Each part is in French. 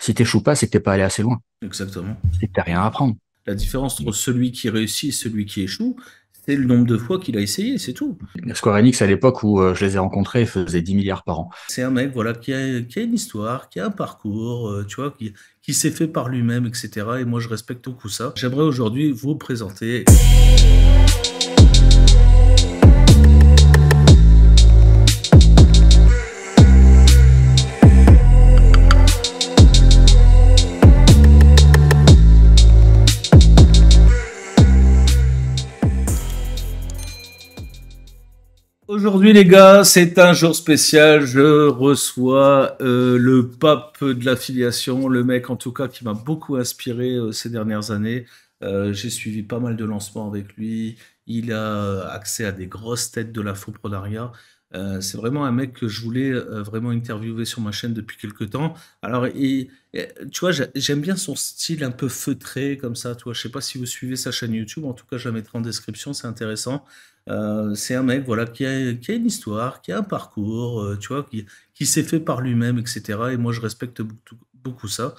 Si t'échoues pas, c'est que t'es pas allé assez loin. Exactement. C'est que t'as rien à apprendre. La différence entre celui qui réussit et celui qui échoue, c'est le nombre de fois qu'il a essayé, c'est tout. Square Enix, à l'époque où je les ai rencontrés, ils faisaient 10 milliards par an. C'est un mec, voilà, qui a une histoire, qui a un parcours, tu vois, qui s'est fait par lui-même, etc. Et moi, je respecte beaucoup ça. J'aimerais aujourd'hui vous présenter. Aujourd'hui, les gars, c'est un jour spécial. Je reçois le pape de l'affiliation, le mec en tout cas qui m'a beaucoup inspiré ces dernières années. J'ai suivi pas mal de lancements avec lui. Il a accès à des grosses têtes de l'infoprenariat. C'est vraiment un mec que je voulais vraiment interviewer sur ma chaîne depuis quelques temps. Alors, tu vois, j'aime bien son style un peu feutré comme ça. Tu vois, je sais pas si vous suivez sa chaîne YouTube. En tout cas, je la mettrai en description. C'est intéressant. C'est un mec voilà, qui a une histoire, qui a un parcours, tu vois, qui s'est fait par lui-même, etc. Et moi, je respecte beaucoup ça.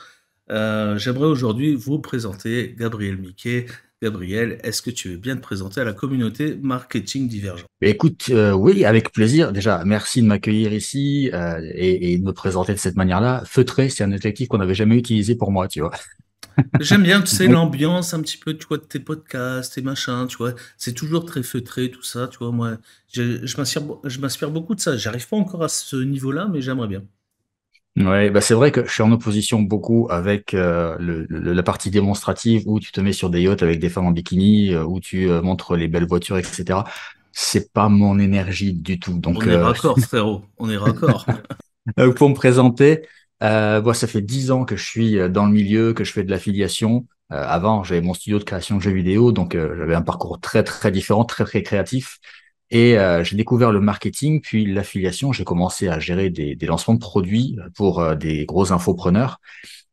J'aimerais aujourd'hui vous présenter Gabriel Miquet. Gabriel, est-ce que tu veux bien te présenter à la communauté marketing divergent? Mais écoute, oui, avec plaisir. Déjà, merci de m'accueillir ici et de me présenter de cette manière-là. Feutré, c'est un adjectif qu'on n'avait jamais utilisé pour moi, tu vois. J'aime bien, tu sais, Donc, l'ambiance un petit peu, tu vois, de tes podcasts, tes machins, tu vois. C'est toujours très feutré, tout ça, tu vois. Moi, je m'inspire beaucoup de ça. J'arrive pas encore à ce niveau-là, mais j'aimerais bien. ouais, bah c'est vrai que je suis en opposition beaucoup avec la partie démonstrative où tu te mets sur des yachts avec des femmes en bikini, où tu montres les belles voitures, etc. C'est pas mon énergie du tout. Donc, On est raccord, frérot. On est raccord. pour me présenter, moi, ça fait 10 ans que je suis dans le milieu, que je fais de l'affiliation. Avant, j'avais mon studio de création de jeux vidéo, donc j'avais un parcours très très différent, très très créatif. Et j'ai découvert le marketing, puis l'affiliation. J'ai commencé à gérer des lancements de produits pour des gros infopreneurs.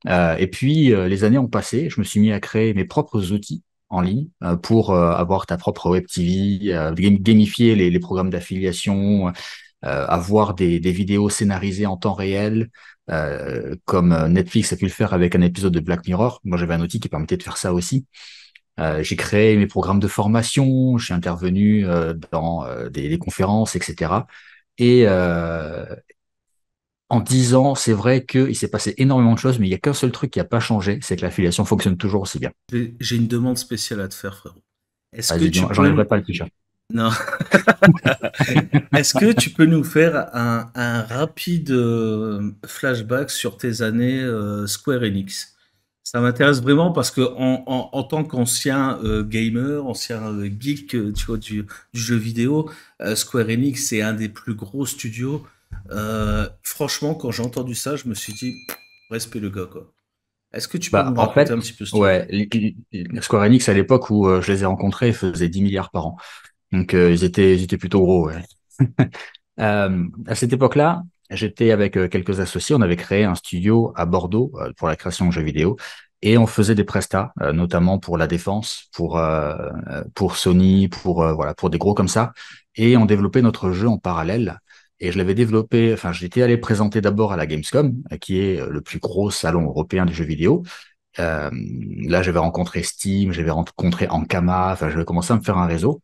Et puis les années ont passé. Je me suis mis à créer mes propres outils en ligne pour avoir ta propre web TV, gamifier les programmes d'affiliation, avoir des vidéos scénarisées en temps réel, comme Netflix a pu le faire avec un épisode de Black Mirror. Moi, j'avais un outil qui permettait de faire ça aussi. J'ai créé mes programmes de formation, j'ai intervenu dans des conférences, etc. Et en 10 ans, c'est vrai qu'il s'est passé énormément de choses, mais il y a qu'un seul truc qui n'a pas changé, c'est que l'affiliation fonctionne toujours aussi bien. J'ai une demande spéciale à te faire, frérot. Est-ce que Vas-y, tu dis-moi, peux... j'enlèverai pas le t-shirt. Non. Est-ce que tu peux nous faire un rapide flashback sur tes années Square Enix? Ça m'intéresse vraiment parce que en tant qu'ancien gamer, ancien geek, tu vois, du jeu vidéo, Square Enix c'est un des plus gros studios. Franchement, quand j'ai entendu ça, je me suis dit, respect le gars, quoi. Est-ce que tu peux Bah, nous en raconter fait, un petit peu ce truc? ouais, Square Enix, à l'époque où je les ai rencontrés, ils faisaient 10 milliards par an. Donc, ils étaient plutôt gros, ouais. À cette époque-là, j'étais avec quelques associés. On avait créé un studio à Bordeaux pour la création de jeux vidéo et on faisait des prestats, notamment pour la défense, pour Sony, voilà, pour des gros comme ça. Et on développait notre jeu en parallèle. Et je l'avais développé, enfin, j'étais allé présenter d'abord à la Gamescom, qui est le plus gros salon européen du jeu vidéo. Euh, Là, j'avais rencontré Steam, j'avais rencontré Ankama, enfin, j'avais commencé à me faire un réseau.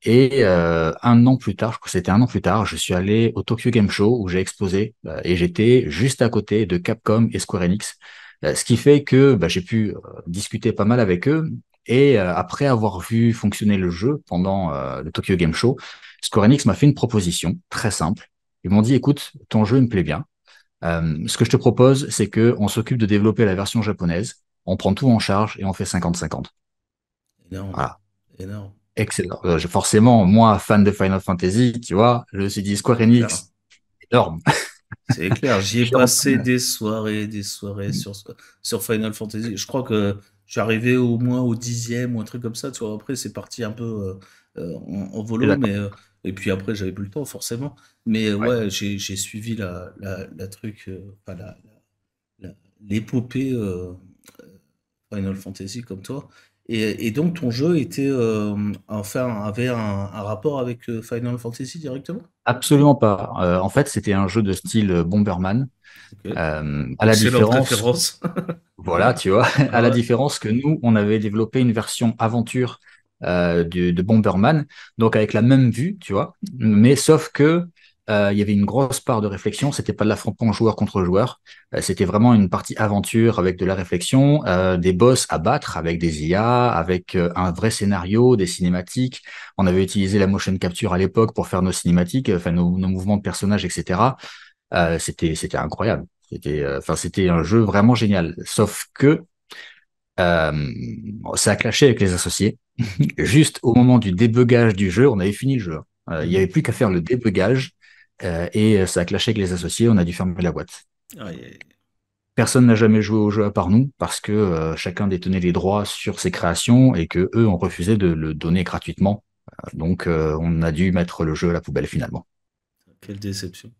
Et un an plus tard, je crois que c'était un an plus tard, je suis allé au Tokyo Game Show où j'ai exposé et j'étais juste à côté de Capcom et Square Enix. Ce qui fait que j'ai pu discuter pas mal avec eux. Et après avoir vu fonctionner le jeu pendant le Tokyo Game Show, Square Enix m'a fait une proposition très simple. Ils m'ont dit, écoute, ton jeu il me plaît bien. Ce que je te propose, c'est que on s'occupe de développer la version japonaise, on prend tout en charge et on fait 50-50. Énorme, Voilà. énorme. Excellent. Forcément, moi, fan de Final Fantasy, tu vois, je me suis dit Square C'est clair. Enix, énorme. C'est clair, j'y ai Je suis rentré- passé des soirées sur Final Fantasy. Je crois que j'arrivais au moins au 10e ou un truc comme ça. Tu vois, après, c'est parti un peu en volo, D'accord. mais et puis après, j'avais plus le temps, forcément. Mais Ouais. ouais, j'ai suivi la truc, enfin, la- l'épopée Final Fantasy comme toi. Et donc ton jeu était, enfin, avait un rapport avec Final Fantasy directement? Absolument pas. En fait, c'était un jeu de style Bomberman. Ok. À la Excellente différence, référence. voilà, tu vois, à Ah la ouais. différence que nous, on avait développé une version aventure de Bomberman, donc avec la même vue, tu vois, mais sauf que il y avait une grosse part de réflexion. C'était pas de l'affrontement joueur contre joueur, c'était vraiment une partie aventure avec de la réflexion, des boss à battre avec des IA, avec un vrai scénario, des cinématiques. On avait utilisé la motion capture à l'époque pour faire nos cinématiques, enfin nos mouvements de personnages, etc. C'était incroyable. C'était un jeu vraiment génial. Sauf que euh, ça a clashé avec les associés. Juste au moment du débugage du jeu, on avait fini le jeu. Il n'y avait Mhm. plus qu'à faire le débugage et ça a clashé avec les associés. On a dû fermer la boîte. Aïe, aïe. Personne n'a jamais joué au jeu à part nous parce que chacun détenait les droits sur ses créations et que eux ont refusé de le donner gratuitement. Donc on a dû mettre le jeu à la poubelle finalement. Quelle déception.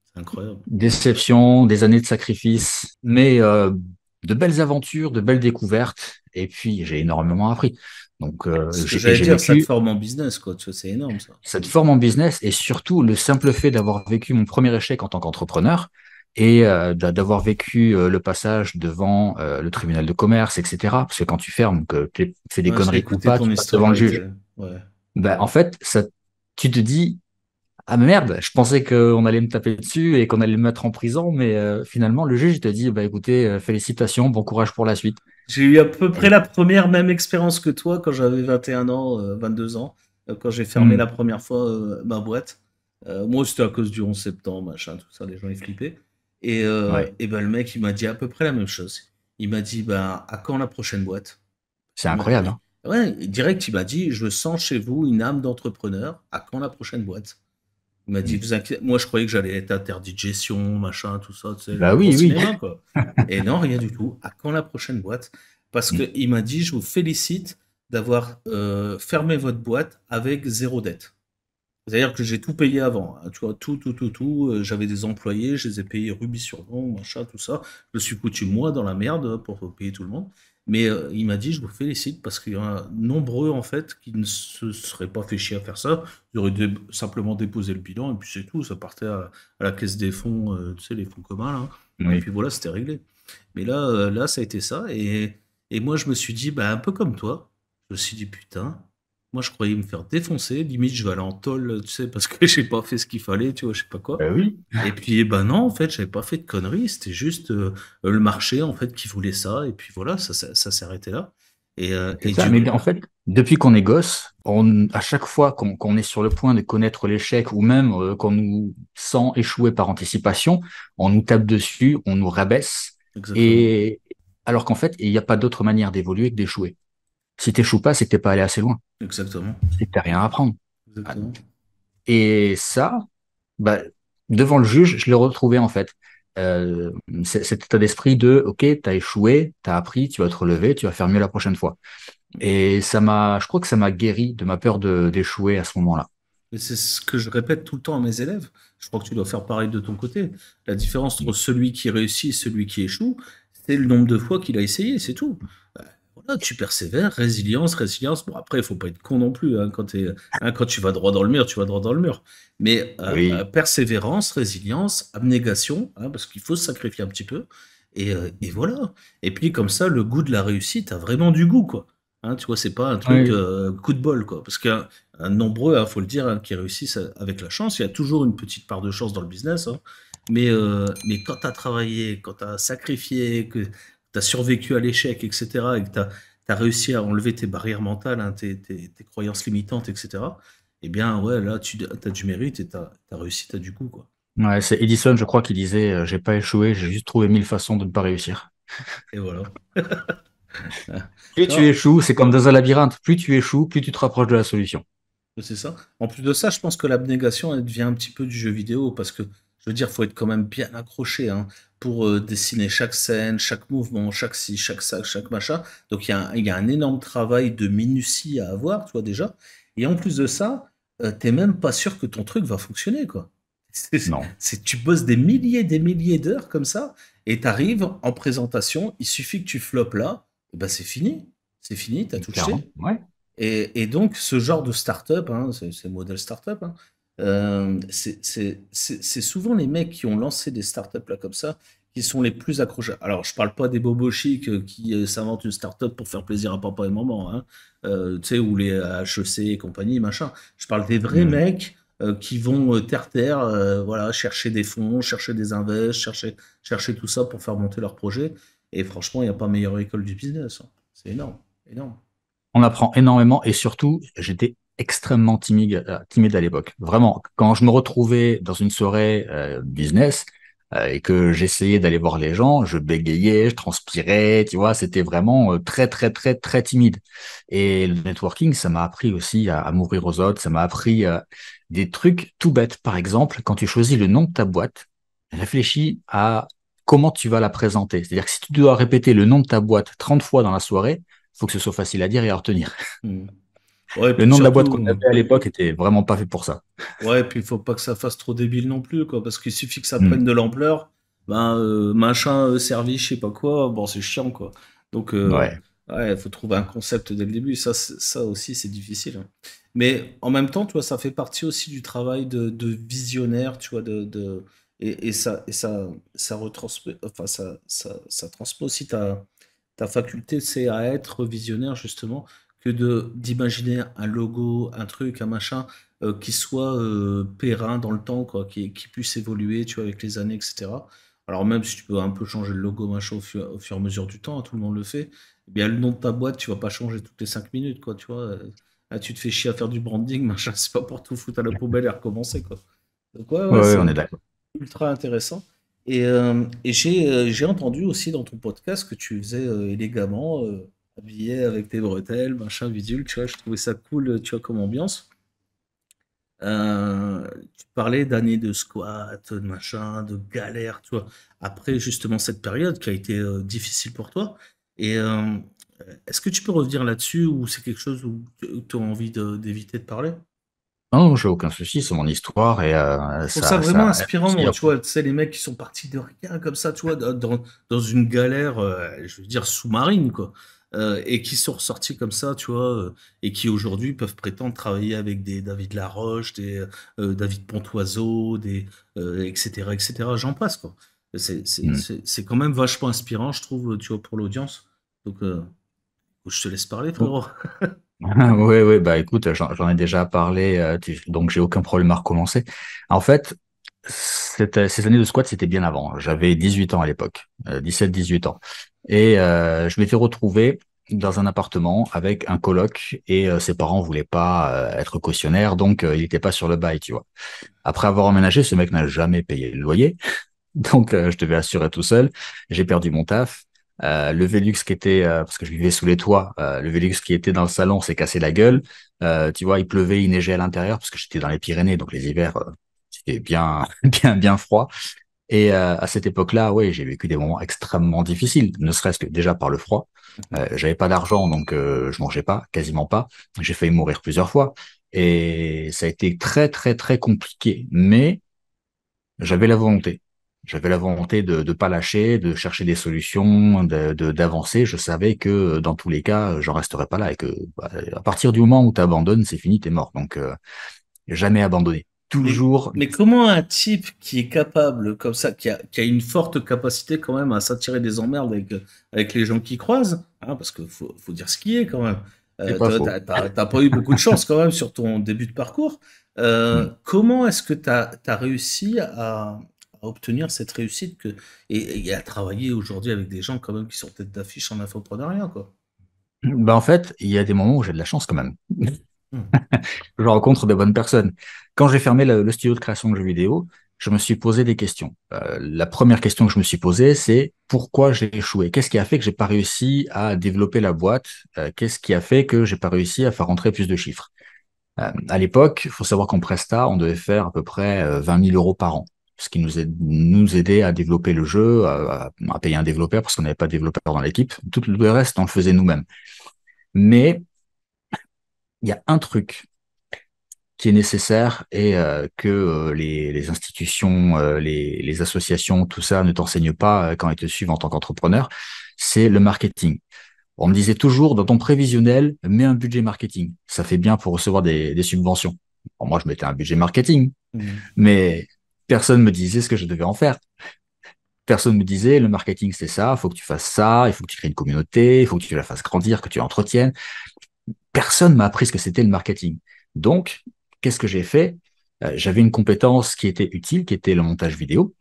C'est incroyable. Déception, des années de sacrifice, mais de belles aventures, de belles découvertes. Et puis, j'ai énormément appris. Donc, Ce que et j'allais j'ai dire, ça te vécu forme en business, quoi. Tu vois, c'est énorme, ça. cette forme en business et surtout le simple fait d'avoir vécu mon premier échec en tant qu'entrepreneur et d'avoir vécu le passage devant le tribunal de commerce, etc. Parce que quand tu fermes, que tu fais des Ouais, j'ai conneries ou écouté pas, ton tu passes devant le historique. juge. Ouais. Ben, en fait, ça, tu te dis, ah mais merde, je pensais qu'on allait me taper dessus et qu'on allait me mettre en prison, mais finalement le juge te dit bah écoutez, félicitations, bon courage pour la suite. J'ai eu à peu près Et- la première même expérience que toi quand j'avais 21 ans, 22 ans, quand j'ai fermé Hmm, la première fois ma boîte. Moi, c'était à cause du 11 septembre, machin, tout ça, les gens ils flippaient. ouais, Et ben, le mec, il m'a dit à peu près la même chose. Il m'a dit, ben, à quand la prochaine boîte? c'est incroyable, hein. Ouais, direct, il m'a dit, je sens chez vous une âme d'entrepreneur, à quand la prochaine boîte? Il m'a dit, Hmm. vous inquiétez, moi je croyais que j'allais être interdit de gestion, machin, tout ça, tu sais, Bah le grand oui, oui. cinéma, quoi. Et non, rien du tout. À quand la prochaine boîte? Parce Hmm. qu'il m'a dit, je vous félicite d'avoir fermé votre boîte avec zéro dette. C'est-à-dire que j'ai tout payé avant, hein, tu vois, tout. J'avais des employés, je les ai payés rubis sur l'ongle, machin, tout ça. Je me suis foutu moi dans la merde pour payer tout le monde. Mais il m'a dit, je vous félicite parce qu'il y en a nombreux en fait qui ne se seraient pas fait chier à faire ça. Ils auraient simplement déposé le bilan et puis c'est tout. Ça partait à la caisse des fonds, tu sais, les fonds communs là. Et Oui. puis voilà, c'était réglé. Mais là, ça a été ça. Et moi, je me suis dit, bah, un peu comme toi, je me suis dit, putain, moi, je croyais me faire défoncer. Limite, je vais aller en tôle, tu sais, parce que j'ai pas fait ce qu'il fallait, tu vois, je sais pas quoi. Bah oui. Et puis, eh ben non, en fait, j'avais pas fait de conneries. C'était juste le marché, en fait, qui voulait ça. Et puis voilà, ça s'est arrêté là. Et C'est ça. du Mais coup, en fait, depuis qu'on est gosse, à chaque fois qu'on est sur le point de connaître l'échec ou même qu'on nous sent échouer par anticipation, on nous tape dessus, on nous rabaisse. exactement. Et alors qu'en fait, il n'y a pas d'autre manière d'évoluer que d'échouer. Si t'échoues pas, c'est que t'es pas allé assez loin. Exactement. C'est que t'as rien à apprendre. Exactement. Et ça, bah, devant le juge, je l'ai retrouvé en fait. Cet état d'esprit de, OK, t'as échoué, t'as appris, tu vas te relever, tu vas faire mieux la prochaine fois. Et je crois que ça m'a guéri de ma peur d'échouer à ce moment-là. Et c'est ce que je répète tout le temps à mes élèves. Je crois que tu dois faire pareil de ton côté. La différence entre celui qui réussit et celui qui échoue, c'est le nombre de fois qu'il a essayé, c'est tout. Voilà, tu persévères, résilience, résilience. Bon, après, il faut pas être con non plus, hein, quand tu vas droit dans le mur, tu vas droit dans le mur. Mais Oui, persévérance, résilience, abnégation, hein, parce qu'il faut se sacrifier un petit peu. Et voilà. Et puis comme ça, le goût de la réussite a vraiment du goût, quoi. Hein, tu vois, c'est pas un truc oui, coup de bol, quoi. Parce qu'un nombreux, il faut le dire, hein, qui réussissent avec la chance. Il y a toujours une petite part de chance dans le business, hein. Mais quand tu as travaillé, quand tu as sacrifié, que tu as survécu à l'échec, etc., et que tu as réussi à enlever tes barrières mentales, hein, tes croyances limitantes, etc., eh bien, ouais, là, tu as du mérite et tu as réussi, tu as du coup, quoi. ouais, c'est Edison, je crois, qui disait, j'ai pas échoué, j'ai juste trouvé 1000 façons de ne pas réussir. Et voilà. Plus tu Non, échoues, c'est comme dans un labyrinthe, plus tu échoues, plus tu te rapproches de la solution. c'est ça. En plus de ça, je pense que l'abnégation, elle devient un petit peu du jeu vidéo parce que, je veux dire, faut être quand même bien accroché, hein, pour dessiner chaque scène, chaque mouvement, chaque ci, chaque ça, chaque machin. Donc il y a un énorme travail de minutie à avoir, tu vois, déjà. Et en plus de ça, t'es même pas sûr que ton truc va fonctionner, quoi. Non. Tu bosses des milliers d'heures comme ça, et t'arrives en présentation, il suffit que tu floppes là, et ben c'est fini. c'est fini, tu as tout clairement. jeté. Ouais. Et donc, ce genre de start-up, hein, c'est le modèle start-up, hein, c'est souvent les mecs qui ont lancé des start-up là comme ça qui sont les plus accrocheurs. Alors, je parle pas des bobos chics qui s'inventent une start-up pour faire plaisir à papa et maman, hein, tu sais, ou les HEC et compagnie, machin. Je parle des vrais Mm. mecs qui vont terre-terre, voilà, chercher des fonds, chercher des invests, chercher tout ça pour faire monter leur projet. Et franchement, il n'y a pas meilleure école du business, hein. C'est énorme, énorme. On apprend énormément et surtout, j'étais extrêmement timide à l'époque. Vraiment, quand je me retrouvais dans une soirée business et que j'essayais d'aller voir les gens, je bégayais, je transpirais, tu vois, c'était vraiment très, très, très, très timide. Et le networking, ça m'a appris aussi à m'ouvrir aux autres, ça m'a appris des trucs tout bêtes. Par exemple, quand tu choisis le nom de ta boîte, réfléchis à comment tu vas la présenter. C'est-à-dire que si tu dois répéter le nom de ta boîte 30 fois dans la soirée, faut que ce soit facile à dire et à retenir. Hmm. Ouais, Le puis nom de la boîte qu'on surtout, avait à l'époque était vraiment pas fait pour ça. ouais, puis il faut pas que ça fasse trop débile non plus, quoi, parce qu'il suffit que ça Hmm. prenne de l'ampleur, ben, machin, service, je sais pas quoi, bon, c'est chiant, quoi. Donc, Ouais. ouais, il faut trouver un concept dès le début, ça, ça aussi, c'est difficile, hein. Mais en même temps, tu vois, ça fait partie aussi du travail de visionnaire, tu vois, ça retransmet, enfin, ça transmet aussi ta faculté, c'est à être visionnaire, justement, que d'imaginer un logo, un truc, un machin, qui soit périn dans le temps, quoi, qui puisse évoluer, tu vois, avec les années, etc. Alors même si tu peux un peu changer le logo, machin, au fur et à mesure du temps, hein, tout le monde le fait, eh bien le nom de ta boîte, tu vas pas changer toutes les 5 minutes, quoi, tu vois. Là, tu te fais chier à faire du branding, machin, c'est pas pour tout foutre à la poubelle et recommencer, quoi. Donc ouais, Ouais, ouais, ouais, on c'est est d'accord. ultra intéressant. Et j'ai entendu aussi dans ton podcast que tu faisais élégamment, habillé avec tes bretelles, machin, bidule, tu vois, je trouvais ça cool, tu vois, comme ambiance. Tu parlais d'années de squat, de machin, de galère, tu vois. Après justement cette période qui a été difficile pour toi. Et est-ce que tu peux revenir là-dessus ou c'est quelque chose où tu as envie d'éviter de parler? Non, j'ai aucun souci, c'est mon histoire et Je trouve ça ça, vraiment ça aide inspirant, aussi moi, à... tu vois, tu sais, les mecs qui sont partis de rien comme ça, tu vois, dans une galère, je veux dire, sous-marine, quoi, et qui sont ressortis comme ça, tu vois, et qui aujourd'hui peuvent prétendre travailler avec des David Laroche, des David Pontoiseau, etc., etc., j'en passe, quoi. Hmm. C'est quand même vachement inspirant, je trouve, tu vois, pour l'audience. Donc, je te laisse parler, frérot. Oui, oui, bah écoute, j'en ai déjà parlé, donc j'ai aucun problème à recommencer. En fait, ces années de squat, c'était bien avant. J'avais 18 ans à l'époque, 17-18 ans. Et je m'étais retrouvé dans un appartement avec un coloc et ses parents voulaient pas être cautionnaires, donc il n'était pas sur le bail, tu vois. Après avoir emménagé, ce mec n'a jamais payé le loyer. Donc, je devais assurer tout seul. J'ai perdu mon taf. Le Velux qui était, parce que je vivais sous les toits, le Velux qui était dans le salon s'est cassé la gueule. Tu vois, il pleuvait, il neigeait à l'intérieur parce que j'étais dans les Pyrénées, donc les hivers, c'était bien, bien, bien froid. Et à cette époque-là, ouais, j'ai vécu des moments extrêmement difficiles, ne serait-ce que déjà par le froid. J'avais pas d'argent, donc je mangeais pas, quasiment pas. J'ai failli mourir plusieurs fois. Et ça a été très, très, très compliqué. Mais j'avais la volonté. J'avais la volonté de ne pas lâcher, de chercher des solutions, d'avancer. Je savais que dans tous les cas, j'en resterais pas là et que bah, à partir du moment où tu abandonnes, c'est fini, t'es mort. Donc jamais abandonner. Mais, Toujours. mais comment un type qui est capable, comme ça, qui a une forte capacité quand même à s'attirer des emmerdes avec les gens qui croisent, hein, parce qu'il faut dire ce qui est quand même. C'est pas faux. T'as pas eu beaucoup de chance quand même sur ton début de parcours. Hmm. Comment est-ce que tu as réussi à obtenir cette réussite et à travailler aujourd'hui avec des gens quand même qui sont tête d'affiche en infopreneuriat, quoi? Ben, en fait, il y a des moments où j'ai de la chance quand même. Hmm. Je rencontre de bonnes personnes. Quand j'ai fermé le studio de création de jeux vidéo, je me suis posé des questions. La première question que je me suis posée, c'est pourquoi j'ai échoué? Qu'est-ce qui a fait que j'ai pas réussi à développer la boîte? Qu'est-ce qui a fait que j'ai pas réussi à faire rentrer plus de chiffres? À l'époque, il faut savoir qu'en Presta, on devait faire à peu près 20 000 euros par an, ce qui nous aidait à développer le jeu, à payer un développeur parce qu'on n'avait pas de développeur dans l'équipe. Tout le reste, on le faisait nous-mêmes. Mais il y a un truc qui est nécessaire et que les institutions, les associations, tout ça ne t'enseignent pas quand ils te suivent en tant qu'entrepreneur, c'est le marketing. On me disait toujours, dans ton prévisionnel, mets un budget marketing. Ça fait bien pour recevoir des subventions. Bon, moi, je mettais un budget marketing, Mhm. mais personne me disait ce que je devais en faire. Personne me disait, le marketing, c'est ça, il faut que tu fasses ça, il faut que tu crées une communauté, il faut que tu la fasses grandir, que tu l'entretiennes. Personne m'a appris ce que c'était le marketing. Donc, qu'est-ce que j'ai fait? J'avais une compétence qui était utile, qui était le montage vidéo.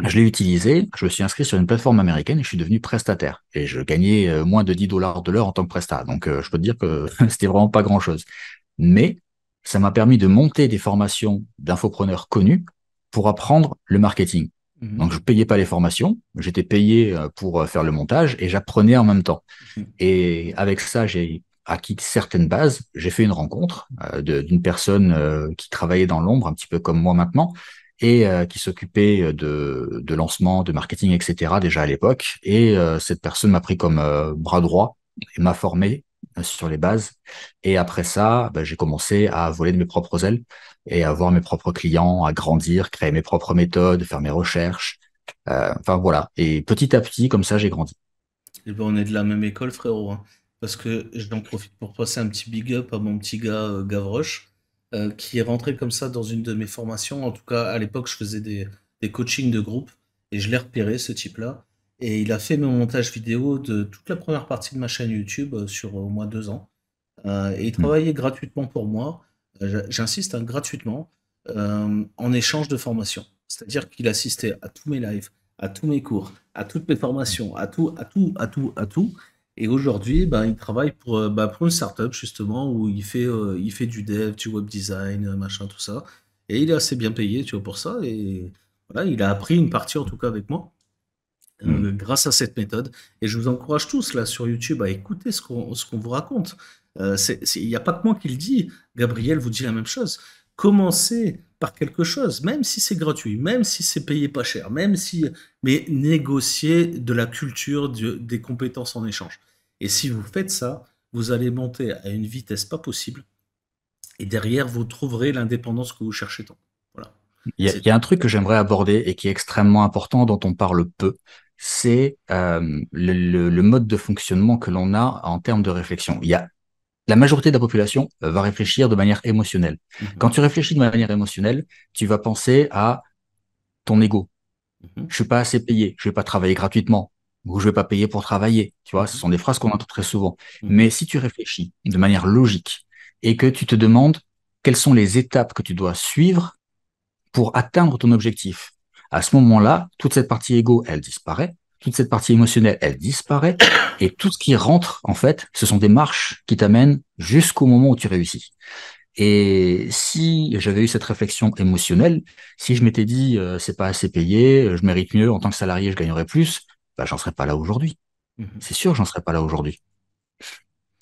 Je l'ai utilisé, je me suis inscrit sur une plateforme américaine et je suis devenu prestataire. Et je gagnais moins de 10 dollars de l'heure en tant que prestat. Donc, je peux te dire que c'était vraiment pas grand-chose. Mais ça m'a permis de monter des formations d'infopreneurs connus pour apprendre le marketing. Mhm. Donc, je payais pas les formations, j'étais payé pour faire le montage et j'apprenais en même temps. Mhm. Et avec ça, j'ai acquis certaines bases. J'ai fait une rencontre d'une personne qui travaillait dans l'ombre, un petit peu comme moi maintenant, et qui s'occupait de lancement, de marketing, etc. déjà à l'époque. Et cette personne m'a pris comme bras droit et m'a formé sur les bases. Et après ça, ben, j'ai commencé à voler de mes propres ailes et à avoir mes propres clients, à grandir, créer mes propres méthodes, faire mes recherches. Enfin voilà. Et petit à petit, comme ça, j'ai grandi. Eh ben, on est de la même école, frérot, hein. Parce que j'en profite pour passer un petit big up à mon petit gars Gavroche, qui est rentré comme ça dans une de mes formations. En tout cas, à l'époque, je faisais des coachings de groupe et je l'ai repéré, ce type-là. Et il a fait mon montage vidéo de toute la première partie de ma chaîne YouTube sur au moins 2 ans. Et il Mm. travaillait gratuitement pour moi, j'insiste, hein, gratuitement, en échange de formation. C'est-à-dire qu'il assistait à tous mes lives, à tous mes cours, à toutes mes formations, à tout, à tout, à tout, à tout. Et aujourd'hui, ben, il travaille pour une startup justement où il fait du dev, du web design, machin, tout ça. Et il est assez bien payé, tu vois, pour ça. Et voilà, il a appris une partie en tout cas avec moi Mm. grâce à cette méthode. Et je vous encourage tous là sur YouTube à écouter ce qu'on vous raconte. Il n'y a pas que moi qui le dis. Gabriel vous dit la même chose. Commencez par quelque chose, même si c'est gratuit, même si c'est payé pas cher, mais négociez de la culture, des compétences en échange. Et si vous faites ça, vous allez monter à une vitesse pas possible. Et derrière, vous trouverez l'indépendance que vous cherchez tant. Voilà. Il C'est y a un truc que j'aimerais aborder et qui est extrêmement important, dont on parle peu, c'est le mode de fonctionnement que l'on a en termes de réflexion. La majorité de la population va réfléchir de manière émotionnelle. Quand Mhm, tu réfléchis de manière émotionnelle, tu vas penser à ton ego. mhm, Je suis pas assez payé, je vais pas travailler gratuitement, ou je vais pas payer pour travailler. Tu vois, ce mhm, sont des phrases qu'on entend très souvent. mhm, Mais si tu réfléchis de manière logique et que tu te demandes quelles sont les étapes que tu dois suivre pour atteindre ton objectif. À ce moment-là, toute cette partie égo, elle disparaît, toute cette partie émotionnelle, elle disparaît, et tout ce qui rentre, en fait, ce sont des marches qui t'amènent jusqu'au moment où tu réussis. Et si j'avais eu cette réflexion émotionnelle, si je m'étais dit c'est pas assez payé, je mérite mieux, en tant que salarié, je gagnerais plus, bah, j'en serais pas là aujourd'hui. mhm. C'est sûr, j'en serais pas là aujourd'hui.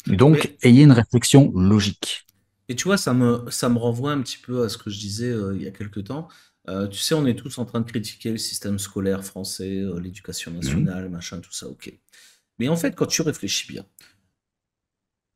Donc, Mais ayez une réflexion logique. Et tu vois, ça me renvoie un petit peu à ce que je disais il y a quelque temps. Tu sais, on est tous en train de critiquer le système scolaire français, l'éducation Mhm. nationale, machin, tout ça, ok. Mais en fait, quand tu réfléchis bien,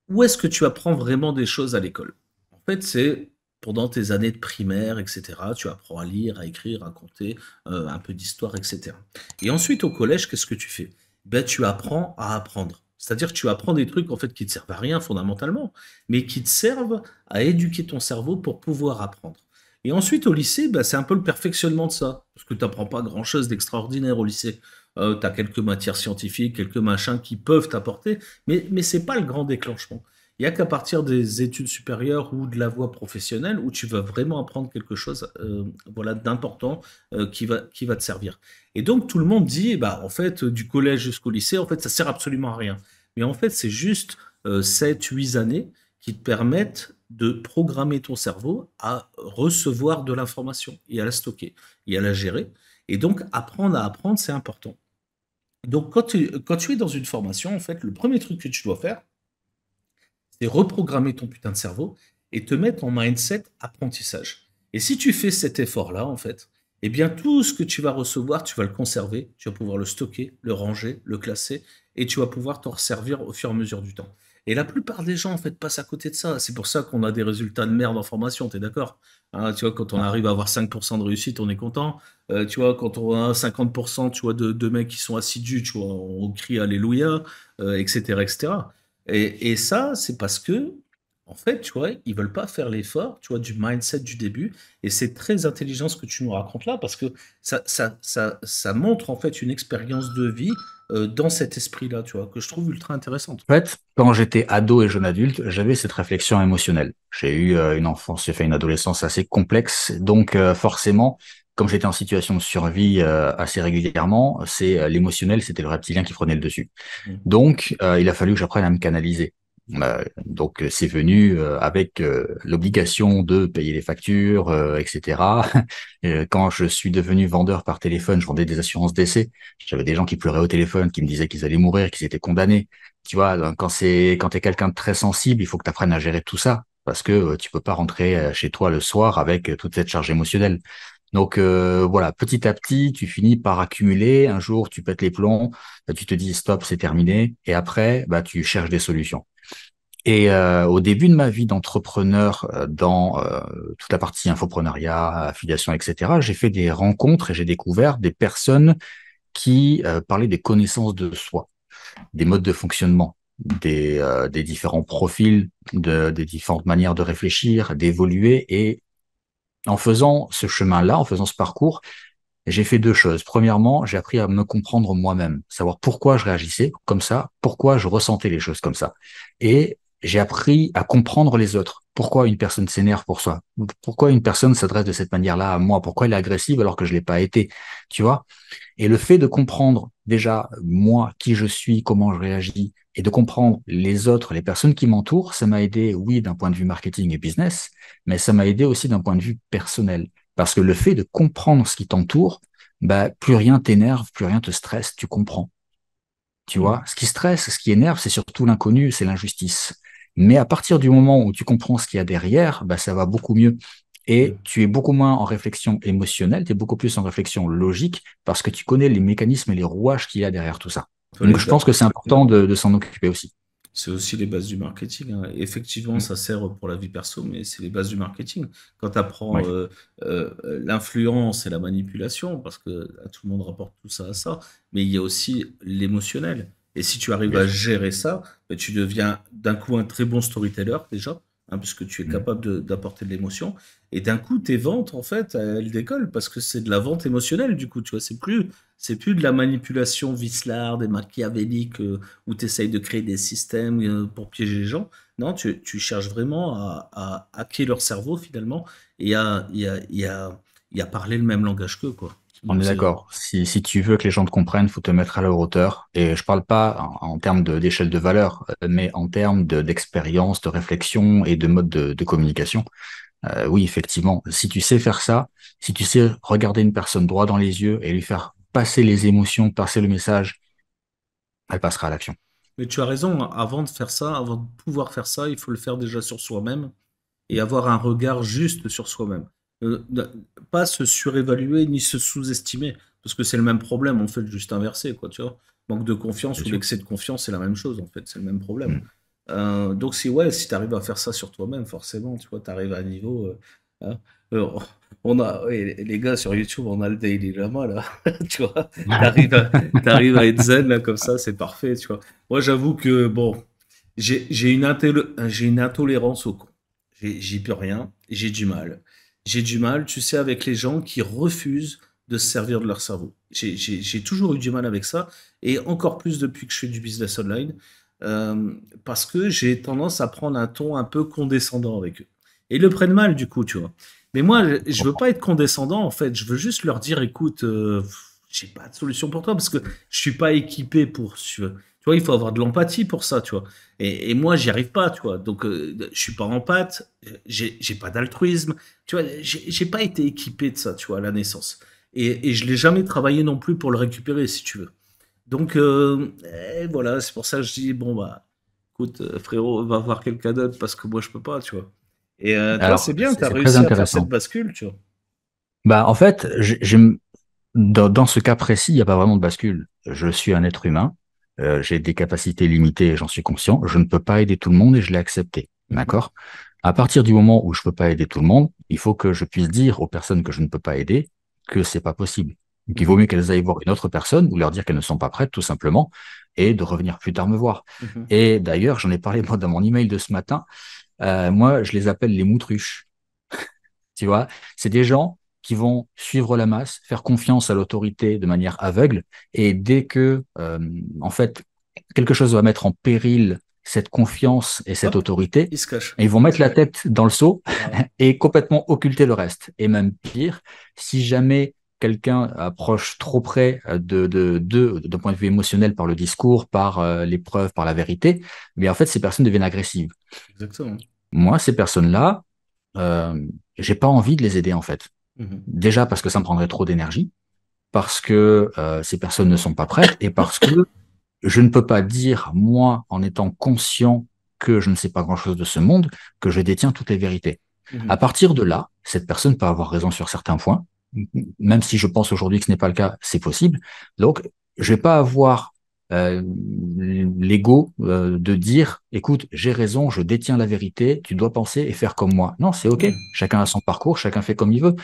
où est-ce que tu apprends vraiment des choses à l'école? En fait, c'est pendant tes années de primaire, etc. Tu apprends à lire, à écrire, à compter, un peu d'histoire, etc. Et ensuite, au collège, qu'est-ce que tu fais? Ben, tu apprends à apprendre. C'est-à-dire que tu apprends des trucs en fait qui te servent à rien fondamentalement, mais qui te servent à éduquer ton cerveau pour pouvoir apprendre. Et ensuite, au lycée, ben, c'est un peu le perfectionnement de ça, parce que tu n'apprends pas grand-chose d'extraordinaire au lycée. Tu as quelques matières scientifiques, quelques machins qui peuvent t'apporter, mais c'est pas le grand déclenchement. Il y a qu'à partir des études supérieures ou de la voie professionnelle où tu vas vraiment apprendre quelque chose voilà, d'important qui va te servir. Et donc tout le monde dit, bah, en fait, du collège jusqu'au lycée, en fait, ça sert absolument à rien. Mais en fait, c'est juste 7-8 années qui te permettent de programmer ton cerveau à recevoir de l'information et à la stocker et à la gérer. Et donc apprendre à apprendre, c'est important. Donc, quand tu es dans une formation, en fait, le premier truc que tu dois faire, c'est reprogrammer ton putain de cerveau et te mettre en mindset apprentissage. Et si tu fais cet effort-là, en fait, eh bien, tout ce que tu vas recevoir, tu vas le conserver, tu vas pouvoir le stocker, le ranger, le classer, et tu vas pouvoir t'en resservir au fur et à mesure du temps. Et la plupart des gens, en fait, passent à côté de ça. C'est pour ça qu'on a des résultats de merde en formation, t'es d'accord? Hein, tu vois, quand on arrive à avoir 5% de réussite, on est content. Tu vois, quand on a 50%, tu vois, de mecs qui sont assidus, tu vois, on crie Alléluia, etc., etc. Et ça, c'est parce que, en fait, tu vois, ils veulent pas faire l'effort, tu vois, du mindset du début. Et c'est très intelligent ce que tu nous racontes là, parce que ça montre en fait une expérience de vie dans cet esprit-là, tu vois, que je trouve ultra intéressante. En fait, quand j'étais ado et jeune adulte, j'avais cette réflexion émotionnelle. J'ai eu une enfance, j'ai fait une adolescence assez complexe, donc forcément, comme j'étais en situation de survie assez régulièrement, c'est l'émotionnel, c'était le reptilien qui prenait le dessus. Mm. Donc, il a fallu que j'apprenne à me canaliser. Donc, c'est venu avec l'obligation de payer les factures, etc. Quand je suis devenu vendeur par téléphone, je vendais des assurances décès. J'avais des gens qui pleuraient au téléphone, qui me disaient qu'ils allaient mourir, qu'ils étaient condamnés. Tu vois, donc, quand t'es quelqu'un de très sensible, il faut que tu apprennes à gérer tout ça parce que tu peux pas rentrer chez toi le soir avec toute cette charge émotionnelle. Donc voilà, petit à petit, tu finis par accumuler. Un jour, tu pètes les plombs, tu te dis stop, c'est terminé. Et après, bah, tu cherches des solutions. Et au début de ma vie d'entrepreneur dans toute la partie infoprenariat, affiliation, etc., j'ai fait des rencontres et j'ai découvert des personnes qui parlaient des connaissances de soi, des modes de fonctionnement, des différents profils, des différentes manières de réfléchir, d'évoluer. Et en faisant ce chemin-là, en faisant ce parcours, j'ai fait deux choses. Premièrement, j'ai appris à me comprendre moi-même, savoir pourquoi je réagissais comme ça, pourquoi je ressentais les choses comme ça. Et j'ai appris à comprendre les autres. Pourquoi une personne s'énerve pour soi? Pourquoi une personne s'adresse de cette manière-là à moi? Pourquoi elle est agressive alors que je l'ai pas été? Tu vois? Et le fait de comprendre déjà moi, qui je suis, comment je réagis, et de comprendre les autres, les personnes qui m'entourent, ça m'a aidé, oui, d'un point de vue marketing et business, mais ça m'a aidé aussi d'un point de vue personnel. Parce que le fait de comprendre ce qui t'entoure, bah, plus rien t'énerve, plus rien te stresse, tu comprends. Tu vois, Mm. ce qui stresse, ce qui énerve, c'est surtout l'inconnu, c'est l'injustice. Mais à partir du moment où tu comprends ce qu'il y a derrière, bah, ça va beaucoup mieux. Et Mm. tu es beaucoup moins en réflexion émotionnelle, tu es beaucoup plus en réflexion logique parce que tu connais les mécanismes et les rouages qu'il y a derrière tout ça. Faut Donc, les je ba- pense que c'est important de s'en occuper aussi. C'est aussi les bases du marketing, hein. Effectivement, Mm. ça sert pour la vie perso, mais c'est les bases du marketing. Quand tu apprends Oui, l'influence et la manipulation, parce que tout le monde rapporte tout ça à ça, mais il y a aussi l'émotionnel. Et si tu arrives bien à sûr. gérer ça, ben, tu deviens d'un coup un très bon storyteller déjà, hein, puisque tu es Mm. capable d'apporter de l'émotion. Et d'un coup, tes ventes, en fait, elles décollent parce que c'est de la vente émotionnelle, du coup, tu vois, c'est plus de la manipulation vicelarde et machiavélique où tu essayes de créer des systèmes pour piéger les gens. Non, tu cherches vraiment à hacker leur cerveau finalement et à parler le même langage qu'eux, quoi. On Donc est c'est d'accord. Si tu veux que les gens te comprennent, faut te mettre à leur hauteur. Et je parle pas en termes d'échelle de valeur, mais en termes d'expérience, de réflexion et de mode de communication. Oui, effectivement, si tu sais faire ça, si tu sais regarder une personne droit dans les yeux et lui faire passer les émotions, passer le message, elle passera à l'action. Mais tu as raison, hein, avant de faire ça, avant de pouvoir faire ça, il faut le faire déjà sur soi-même et avoir un regard juste sur soi-même. Ne pas se surévaluer ni se sous-estimer, parce que c'est le même problème, en fait, juste inversé, quoi, tu vois. Manque de confiance Bien ou sûr. l'excès de confiance, c'est la même chose, en fait, c'est le même problème. Mm. Donc si tu arrives à faire ça sur toi-même, forcément, tu vois, tu arrives à un niveau. Hein. Euh, on a, ouais, les gars sur YouTube, on a le Daily Lama, là, tu vois, t'arrives à être zen, là, comme ça, c'est parfait, tu vois. Moi, j'avoue que, bon, j'ai une intolérance au con. J'y peux rien, j'ai du mal. J'ai du mal, tu sais, avec les gens qui refusent de se servir de leur cerveau. J'ai toujours eu du mal avec ça, et encore plus depuis que je fais du business online, euh, parce que j'ai tendance à prendre un ton un peu condescendant avec eux. Et ils le prennent mal, du coup, tu vois. Mais moi, Je je veux comprends. pas être condescendant, en fait. Je veux juste leur dire, écoute, j'ai pas de solution pour toi, parce que je suis pas équipé pour... Tu vois, il faut avoir de l'empathie pour ça, tu vois. Et moi, j'y arrive pas, tu vois. Donc, je suis pas empathe, j'ai pas d'altruisme, tu vois. J'ai pas été équipé de ça, tu vois, à la naissance. Et je l'ai jamais travaillé non plus pour le récupérer, si tu veux. Donc, voilà, c'est pour ça que je dis, bon, bah, écoute, frérot, va voir quelqu'un d'autre parce que moi, je peux pas, tu vois. Et toi, c'est Alors, bien, tu as c'est très réussi à faire cette intéressant. bascule, tu vois. Bah, en fait, dans ce cas précis, il n'y a pas vraiment de bascule. Je suis un être humain, j'ai des capacités limitées et j'en suis conscient. Je ne peux pas aider tout le monde et je l'ai accepté. Mhm. D'accord? À partir du moment où je peux pas aider tout le monde, il faut que je puisse dire aux personnes que je ne peux pas aider que c'est pas possible. Donc, il vaut Mhm. mieux qu'elles aillent voir une autre personne ou leur dire qu'elles ne sont pas prêtes, tout simplement, et de revenir plus tard me voir. Mhm. Et d'ailleurs, j'en ai parlé moi dans mon email de ce matin. Moi, je les appelle les moutruches. Tu vois, c'est des gens qui vont suivre la masse, faire confiance à l'autorité de manière aveugle, et dès que, en fait, quelque chose va mettre en péril cette confiance et cette Hop, autorité, il se cache. ils vont mettre la tête dans le seau Voilà. et complètement occulter le reste. Et même pire, si jamais quelqu'un approche trop près d'un point de vue émotionnel par le discours, par les preuves, par la vérité, mais en fait, ces personnes deviennent agressives. Exactement. Moi, ces personnes-là, euh, j'ai pas envie de les aider en fait. Mhm. Déjà parce que ça me prendrait trop d'énergie, parce que ces personnes ne sont pas prêtes et parce que je ne peux pas dire, moi, en étant conscient que je ne sais pas grand-chose de ce monde, que je détiens toutes les vérités. À Mhm. partir de là, cette personne peut avoir raison sur certains points, même si je pense aujourd'hui que ce n'est pas le cas, c'est possible. Donc, je vais pas avoir l'ego de dire, écoute, j'ai raison, je détiens la vérité, tu dois penser et faire comme moi. Non, c'est OK. Mhm. Chacun a son parcours, chacun fait comme il veut.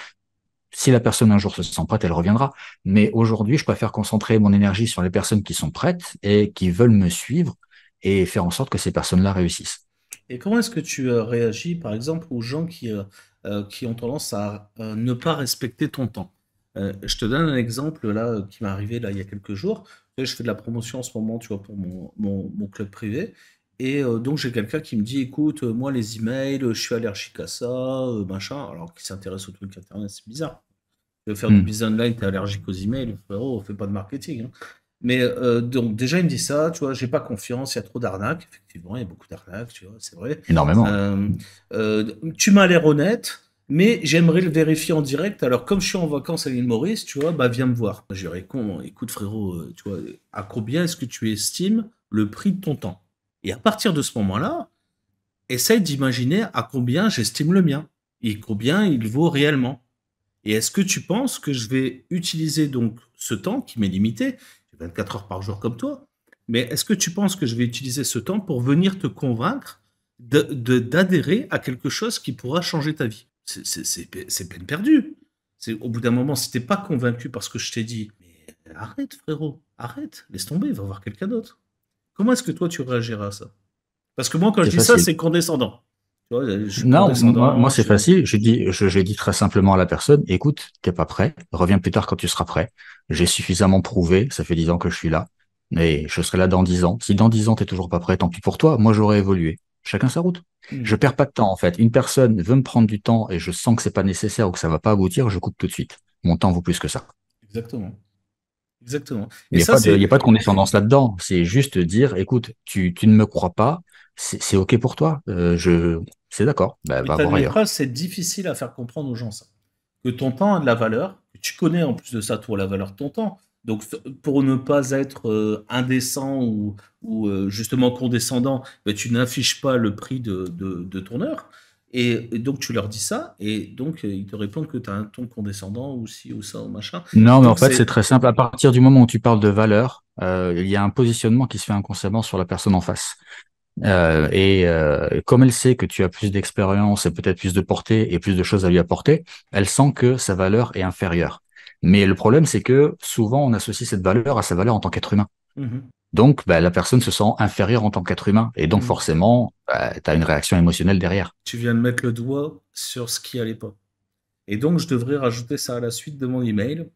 Si la personne un jour se sent prête, elle reviendra. Mais aujourd'hui, je préfère concentrer mon énergie sur les personnes qui sont prêtes et qui veulent me suivre et faire en sorte que ces personnes-là réussissent. Et comment est-ce que tu réagis, par exemple, aux gens qui ont tendance à ne pas respecter ton temps? Je te donne un exemple là qui m'est arrivé là il y a quelques jours. Tu sais, je fais de la promotion en ce moment, tu vois, pour mon club privé. Et donc j'ai quelqu'un qui me dit, écoute, moi les emails, je suis allergique à ça, machin, alors qu'il s'intéresse au truc internet, c'est bizarre. Tu veux faire du Hmm. business online, t'es allergique aux emails, frérot, on fait pas de marketing, hein. Mais donc déjà il me dit ça, tu vois, j'ai pas confiance, il y a trop d'arnaques. Effectivement, il y a beaucoup d'arnaques, tu vois, c'est vrai. Énormément. Euh, Tu m'as l'air honnête, mais j'aimerais le vérifier en direct. Alors comme je suis en vacances à l'île Maurice, tu vois, bah viens me voir. Je lui réponds, écoute frérot, tu vois, à combien est-ce que tu estimes le prix de ton temps? Et à partir de ce moment-là, essaye d'imaginer à combien j'estime le mien et combien il vaut réellement. Et est-ce que tu penses que je vais utiliser donc ce temps qui m'est limité, j'ai 24 heures par jour comme toi, mais est-ce que tu penses que je vais utiliser ce temps pour venir te convaincre d'adhérer à quelque chose qui pourra changer ta vie? C'est peine perdue. Au bout d'un moment, si t'es pas convaincu par ce que je t'ai dit, mais arrête frérot, arrête, laisse tomber, va voir quelqu'un d'autre. Comment est-ce que toi tu réagiras à ça? Parce que moi quand je C'est dis ça, facile. c'est condescendant. Tu vois, je suis Non, moi condescendant, c'est facile. J'ai dit très simplement à la personne, écoute, t'es pas prêt, reviens plus tard quand tu seras prêt. J'ai suffisamment prouvé, ça fait 10 ans que je suis là, et je serai là dans 10 ans. Si dans 10 ans t'es toujours pas prêt, tant pis pour toi, moi j'aurais évolué. Chacun sa route. Je Mhm. perds pas de temps en fait. Une personne veut me prendre du temps et je sens que c'est pas nécessaire ou que ça va pas aboutir, je coupe tout de suite. Mon temps vaut plus que ça. Exactement. Exactement. Il Et n'y a ça, pas de, il y c'est. a pas de condescendance là-dedans. C'est juste dire, écoute, tu ne me crois pas, c'est OK pour toi. C'est d'accord. Ben, Mais va voir ailleurs. t'admettras, c'est difficile à faire comprendre aux gens ça. Que ton temps a de la valeur, que tu connais en plus de ça, toi, la valeur de ton temps. Donc, pour ne pas être indécent ou justement condescendant, ben, tu n'affiches pas le prix de ton heure. Et donc, tu leur dis ça, et donc, ils te répondent que tu as un ton condescendant ou ci ou ça ou machin. Non, mais en Donc, fait, c'est c'est. très simple. À partir du moment où tu parles de valeur, il y a un positionnement qui se fait inconsciemment sur la personne en face. Comme elle sait que tu as plus d'expérience et peut-être plus de portée et plus de choses à lui apporter, elle sent que sa valeur est inférieure. Mais le problème, c'est que souvent, on associe cette valeur à sa valeur en tant qu'être humain. Mhm, Donc, bah, la personne se sent inférieure en tant qu'être humain. Et donc, mhm. forcément, bah, tu as une réaction émotionnelle derrière. Tu viens de mettre le doigt sur ce qui allait pas. Et donc, je devrais rajouter ça à la suite de mon email.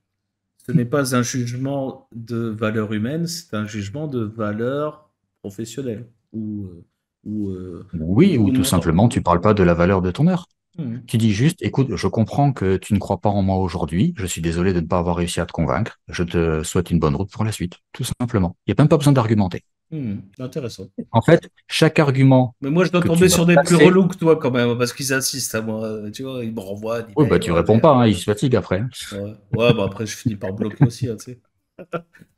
Ce n'est pas un jugement de valeur humaine, c'est un jugement de valeur professionnelle ou, euh, Oui, ou ou de tout mon temps. simplement, tu parles pas de la valeur de ton heure. Mhm. Tu dis juste, écoute, je comprends que tu ne crois pas en moi aujourd'hui. Je suis désolé de ne pas avoir réussi à te convaincre. Je te souhaite une bonne route pour la suite. Tout simplement. Il n'y a même pas besoin d'argumenter. Mhm. Intéressant. En fait, chaque argument Mais moi, je dois que tu tomber vas sur des plus placer, relous que toi quand même, parce qu'ils insistent à moi. Tu vois, ils me renvoient un oui, bah, email. tu Ouais, réponds pas, hein, il se fatigue après. ouais, ouais, bah après, je finis par bloquer aussi, hein, tu sais.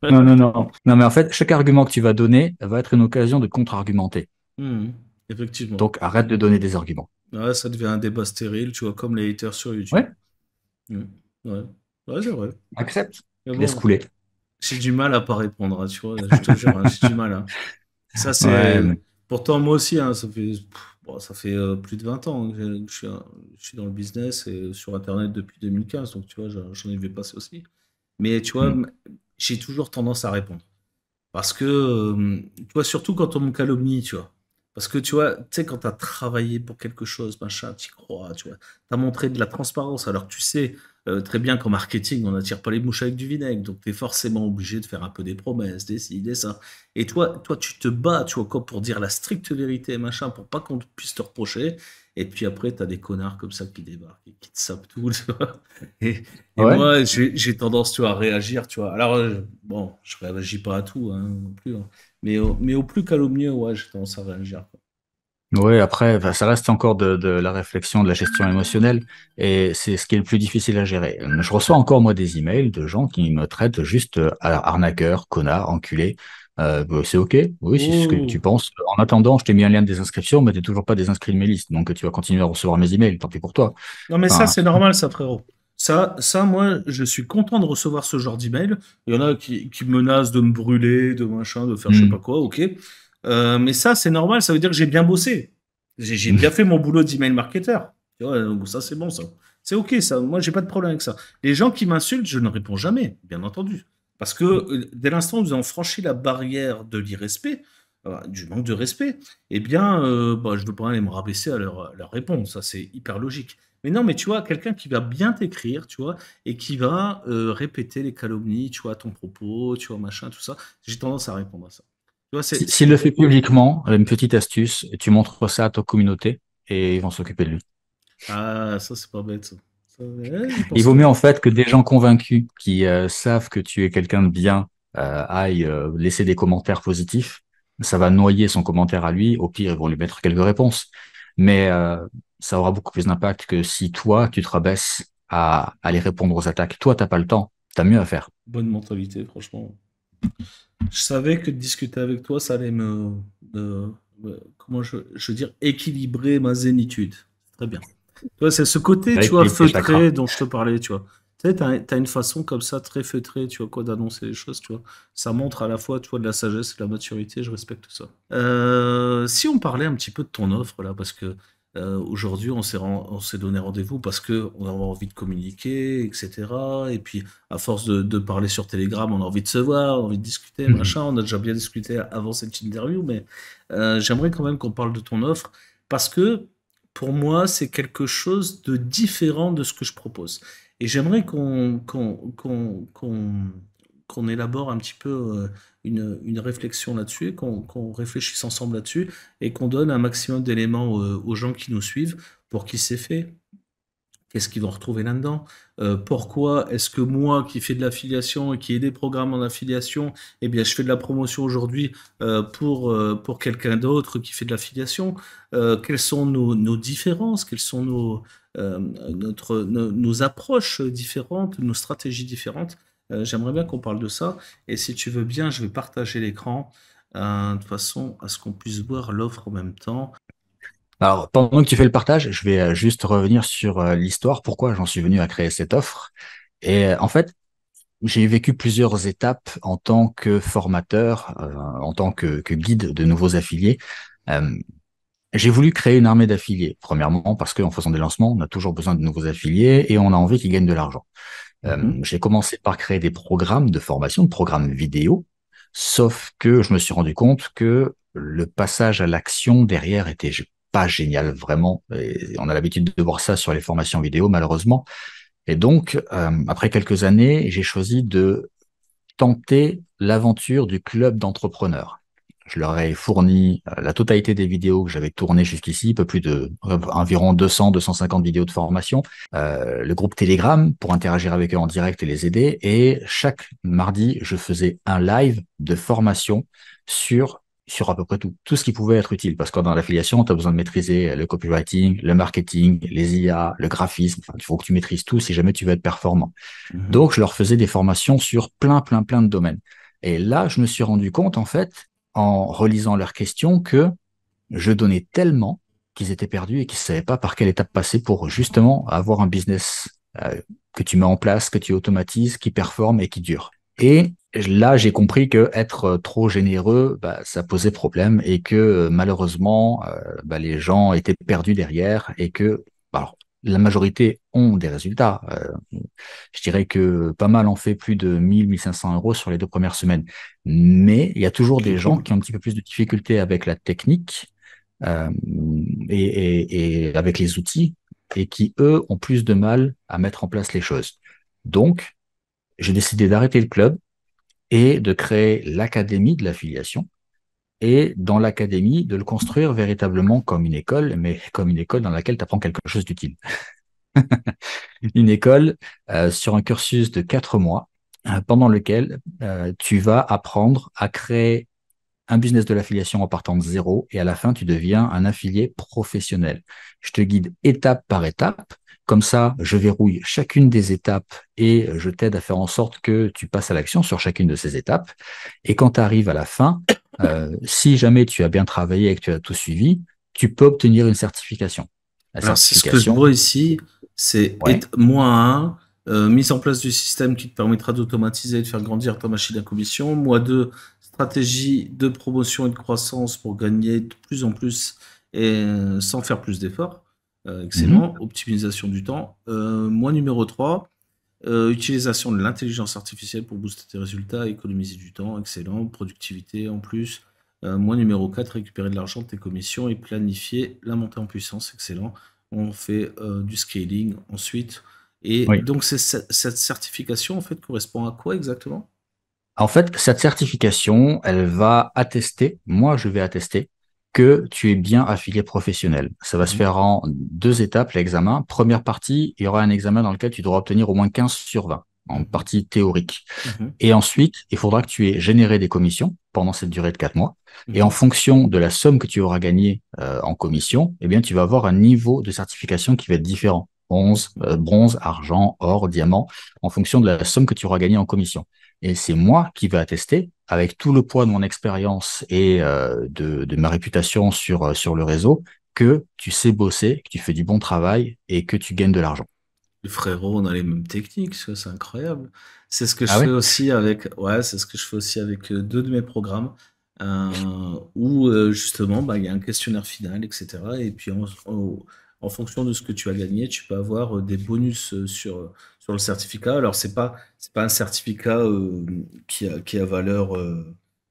Non, non, non. Non, mais en fait, chaque argument que tu vas donner va être une occasion de contre-argumenter. Mhm. Effectivement. Donc, arrête de donner des arguments. Ouais, ça devient un débat stérile, tu vois, comme les haters sur YouTube. Ouais, Mhm. Ouais, ouais, c'est vrai. Accepte, Mais laisse bon, couler. j'ai du mal à pas répondre, hein, tu vois, je te jure, hein, j'ai du mal, hein. Ça, Ouais, c'est. Pourtant, moi aussi, hein, ça fait plus de 20 ans que je suis dans le business et sur Internet depuis 2015, donc tu vois, j'en ai vu passer aussi. Mais tu vois, hmm. j'ai toujours tendance à répondre. Parce que, tu vois, surtout quand on me calomnie, tu vois. Parce que, tu vois, tu sais, quand tu as travaillé pour quelque chose, machin, tu y crois, tu vois. Tu as montré de la transparence. Alors, tu sais très bien qu'en marketing, on n'attire pas les mouches avec du vinaigre. Donc, tu es forcément obligé de faire un peu des promesses, des ci, des ça. Et toi, tu te bats, tu vois, quoi, pour dire la stricte vérité, machin, pour pas qu'on puisse te reprocher. Et puis après, tu as des connards comme ça qui débarquent et qui te sapent tout, tu vois. Et, et Ouais. moi, j'ai tendance, tu vois, à réagir, tu vois. Alors, bon, je réagis pas à tout, hein, non plus, hein. Mais au plus calomnieux, ouais, j'ai tendance à réagir, quoi. Ouais, après, bah, ça reste encore de la réflexion, de la gestion émotionnelle, et c'est ce qui est le plus difficile à gérer. Je reçois encore, moi, des emails de gens qui me traitent juste arnaqueur, connard, enculé. Bah, c'est OK, oui, si c'est ce que tu Oh. penses. En attendant, je t'ai mis un lien de désinscription, mais t'es toujours pas désinscrit de mes listes, donc tu vas continuer à recevoir mes emails, tant pis pour toi. Non, mais ça, Enfin, c'est normal, ça, frérot. Moi, je suis content de recevoir ce genre d'email. Il y en a qui menacent de me brûler, de machin, de faire je sais pas hmm. quoi, ok. Mais ça, c'est normal, ça veut dire que j'ai bien bossé. J'ai bien fait mon boulot d'email marketeur. Tu vois, donc ça, c'est bon, ça. C'est ok, ça. Moi, j'ai pas de problème avec ça. Les gens qui m'insultent, je ne réponds jamais, bien entendu. Parce que dès l'instant où ils ont franchi la barrière de l'irrespect, du manque de respect, eh bien, bah, je ne veux pas aller me rabaisser à leur répondre. Ça, c'est hyper logique. Mais non, mais tu vois, quelqu'un qui va bien t'écrire, tu vois, et qui va répéter les calomnies, tu vois, à ton propos, tu vois, machin, tout ça, j'ai tendance à répondre à ça. Tu vois, S'il le fait publiquement, une petite astuce, tu montres ça à ta communauté, et ils vont s'occuper de lui. Ah, ça, c'est pas bête, ça. Ouais, j'y Il pense vaut pas. mieux en fait que des gens convaincus qui savent que tu es quelqu'un de bien aillent laisser des commentaires positifs. Ça va noyer son commentaire à lui. Au pire, ils vont lui mettre quelques réponses. Mais ça aura beaucoup plus d'impact que si toi, tu te rabaisses à aller répondre aux attaques. Toi, t'as pas le temps. T'as mieux à faire. Bonne mentalité, franchement. Je savais que de discuter avec toi, ça allait comment je veux dire, équilibrer ma zénitude. Très bien. Tu vois, c'est ce côté, tu vois, Rééquilibre tes chakras. feutré dont je te parlais, tu vois. Tu sais, t'as une façon comme ça, très feutrée, tu vois, quoi, d'annoncer les choses, tu vois. Ça montre à la fois, tu vois, de la sagesse et de la maturité, je respecte tout ça. Si on parlait un petit peu de ton offre, là, parce que aujourd'hui, on s'est donné rendez-vous parce que on avait envie de communiquer, etc. Et puis, à force de parler sur Telegram, on a envie de se voir, on a envie de discuter, machin. On a déjà bien discuté avant cette interview, mais j'aimerais quand même qu'on parle de ton offre parce que pour moi, c'est quelque chose de différent de ce que je propose. Et j'aimerais qu'on élabore un petit peu une réflexion là-dessus, qu'on réfléchisse ensemble là-dessus et qu'on donne un maximum d'éléments aux gens qui nous suivent pour qu'ils s'aient fait. Qu'est-ce qu'ils vont retrouver là-dedans? Pourquoi est-ce que moi, qui fais de l'affiliation et qui ai des programmes en affiliation, eh bien, je fais de la promotion aujourd'hui pour quelqu'un d'autre qui fait de l'affiliation? Quelles sont nos différences? Quelles sont nos approches différentes, nos stratégies différentes? J'aimerais bien qu'on parle de ça. Et si tu veux bien, je vais partager l'écran de façon à ce qu'on puisse voir l'offre en même temps. Alors, pendant que tu fais le partage, je vais juste revenir sur l'histoire, pourquoi j'en suis venu à créer cette offre. Et en fait, j'ai vécu plusieurs étapes en tant que formateur, en tant que guide de nouveaux affiliés. Euh, j'ai voulu créer une armée d'affiliés. Premièrement, parce qu'en faisant des lancements, on a toujours besoin de nouveaux affiliés et on a envie qu'ils gagnent de l'argent. Mhm, J'ai commencé par créer des programmes de formation, de programmes vidéo, sauf que je me suis rendu compte que le passage à l'action derrière était pas génial, vraiment. Et on a l'habitude de voir ça sur les formations vidéo, malheureusement. Et donc, après quelques années, j'ai choisi de tenter l'aventure du club d'entrepreneurs. Je leur ai fourni la totalité des vidéos que j'avais tournées jusqu'ici, un peu plus de environ 200-250 vidéos de formation, le groupe Telegram pour interagir avec eux en direct et les aider. Et chaque mardi, je faisais un live de formation sur sur à peu près tout ce qui pouvait être utile. Parce que dans l'affiliation, tu as besoin de maîtriser le copywriting, le marketing, les IA, le graphisme. Enfin, il faut que tu maîtrises tout si jamais tu veux être performant. mhm. Donc, je leur faisais des formations sur plein de domaines. Et là, je me suis rendu compte, en fait, en relisant leurs questions, que je donnais tellement qu'ils étaient perdus et qu'ils ne savaient pas par quelle étape passer pour justement avoir un business que tu mets en place, que tu automatises, qui performent et qui durent. Et là, j'ai compris que être trop généreux, bah, ça posait problème et que malheureusement, bah, les gens étaient perdus derrière et que, bah, alors, la majorité ont des résultats. Je dirais que pas mal en fait plus de 1 500 € sur les 2 premières semaines. Mais il y a toujours Ok, des gens cool. qui ont un petit peu plus de difficultés avec la technique euh, et avec les outils et qui, eux, ont plus de mal à mettre en place les choses. Donc, j'ai décidé d'arrêter le club et de créer l'académie de l'affiliation. Et dans l'académie, de le construire véritablement comme une école, mais comme une école dans laquelle tu apprends quelque chose d'utile. Une école sur un cursus de 4 mois pendant lequel tu vas apprendre à créer un business de l'affiliation en partant de zéro et à la fin, tu deviens un affilié professionnel. Je te guide étape par étape. Comme ça, je verrouille chacune des étapes et je t'aide à faire en sorte que tu passes à l'action sur chacune de ces étapes. Et quand tu arrives à la fin, si jamais tu as bien travaillé et que tu as tout suivi, tu peux obtenir une certification. La Alors, c'est ce que je certification, vois ici, c'est ouais. -1, mise en place du système qui te permettra d'automatiser et de faire grandir ta machine à commission. -2, stratégie de promotion et de croissance pour gagner de plus en plus et sans faire plus d'efforts. Mhm. Excellent. Optimisation du temps. -3, utilisation de l'intelligence artificielle pour booster tes résultats, économiser du temps. Excellent. Productivité en plus. -4, récupérer de l'argent de tes commissions et planifier la montée en puissance. Excellent. On fait du scaling ensuite. Et Oui. donc, cette certification, en fait, correspond à quoi exactement? En fait, cette certification, elle va attester, moi je vais attester que tu es bien affilié professionnel. Ça va se Mhm, faire en 2 étapes, l'examen. Première partie, il y aura un examen dans lequel tu devras obtenir au moins 15 sur 20 en mhm, partie théorique. mhm, Et ensuite, il faudra que tu aies généré des commissions pendant cette durée de 4 mois. Et en mhm. fonction de la somme que tu auras gagnée en commission, eh bien, tu vas avoir un niveau de certification qui va être différent. Bronze, argent, or, diamant, en fonction de la somme que tu auras gagnée en commission. Et c'est moi qui vais attester, avec tout le poids de mon expérience et de ma réputation sur le réseau, que tu sais bosser, que tu fais du bon travail et que tu gagnes de l'argent. Le frérot, on a les mêmes techniques, ça, c'est incroyable. C'est ce que je Ah fais ouais? aussi avec, ouais, c'est ce que je fais aussi avec deux de mes programmes, où justement, bah, il y a un questionnaire final, etc. Et puis en fonction de ce que tu as gagné, tu peux avoir des bonus sur le certificat. Alors c'est pas un certificat qui a valeur,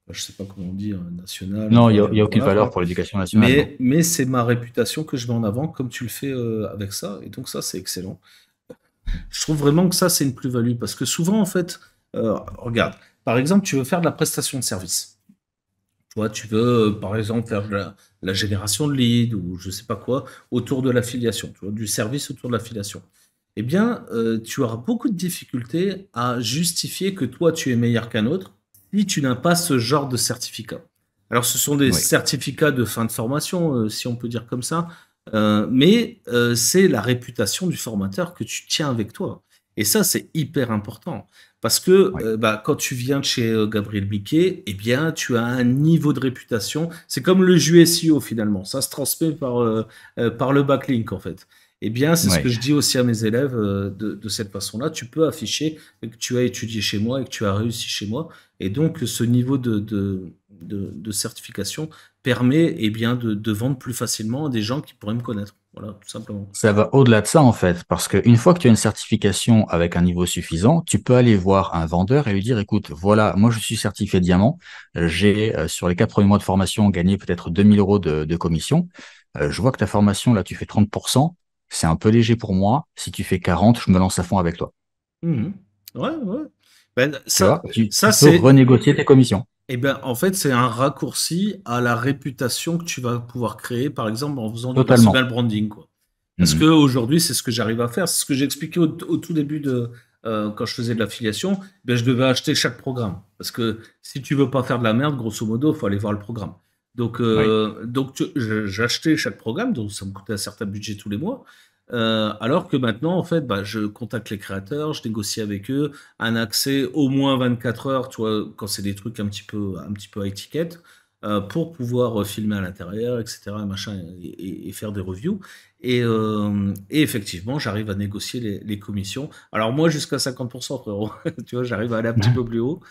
je sais pas comment on dit, nationale, Non, enfin il y a aucune voilà valeur quoi. pour l'éducation nationale, non. Mais c'est ma réputation que je mets en avant, comme tu le fais avec ça. Et donc ça, c'est excellent. Je trouve vraiment que ça, c'est une plus-value parce que souvent, en fait, regarde, par exemple, tu veux faire de la prestation de service. Tu vois, tu veux, par exemple, faire de la génération de leads ou je sais pas quoi autour de l'affiliation, tu vois, du service autour de l'affiliation. Eh bien, tu auras beaucoup de difficultés à justifier que toi, tu es meilleur qu'un autre si tu n'as pas ce genre de certificat. Alors, ce sont des Oui. certificats de fin de formation, si on peut dire comme ça, mais c'est la réputation du formateur que tu tiens avec toi. Et ça, c'est hyper important. Parce que Oui. bah, quand tu viens de chez Gabriel Biquet, eh bien, tu as un niveau de réputation. C'est comme le jus SEO finalement. Ça se transmet par le backlink en fait. Eh bien, c'est ce que Oui. je dis aussi à mes élèves de cette façon-là. Tu peux afficher que tu as étudié chez moi et que tu as réussi chez moi. Et donc, ce niveau de certification permet eh bien, de vendre plus facilement à des gens qui pourraient me connaître. Voilà, tout simplement. Ça va au-delà de ça, en fait, parce qu'une fois que tu as une certification avec un niveau suffisant, tu peux aller voir un vendeur et lui dire, écoute, voilà, moi je suis certifié diamant, j'ai sur les 4 premiers mois de formation gagné peut-être 2 000 € de commission. Je vois que ta formation, là, tu fais 30%, c'est un peu léger pour moi. Si tu fais 40, je me lance à fond avec toi. Mhm. Ouais, ouais. Ben, Tu vois, ça tu peux c'est, renégocier tes commissions. eh ben, en fait, c'est un raccourci à la réputation que tu vas pouvoir créer, par exemple, en faisant du Totalement. personal branding, quoi. Parce que Mhm. aujourd'hui, c'est ce que j'arrive à faire. C'est ce que j'expliquais au tout début quand je faisais de l'affiliation. Ben, je devais acheter chaque programme. Parce que si tu veux pas faire de la merde, grosso modo, il faut aller voir le programme. Donc, Oui. j'achetais chaque programme, donc ça me coûtait un certain budget tous les mois. Alors que maintenant, en fait, bah, je contacte les créateurs, je négocie avec eux un accès au moins 24 heures, tu vois, quand c'est des trucs un petit peu à étiquette. pour pouvoir filmer à l'intérieur, etc., machin, et faire des reviews. Et effectivement, j'arrive à négocier les commissions. Alors moi, jusqu'à 50%, frérot. Tu vois, j'arrive à aller un petit peu plus haut.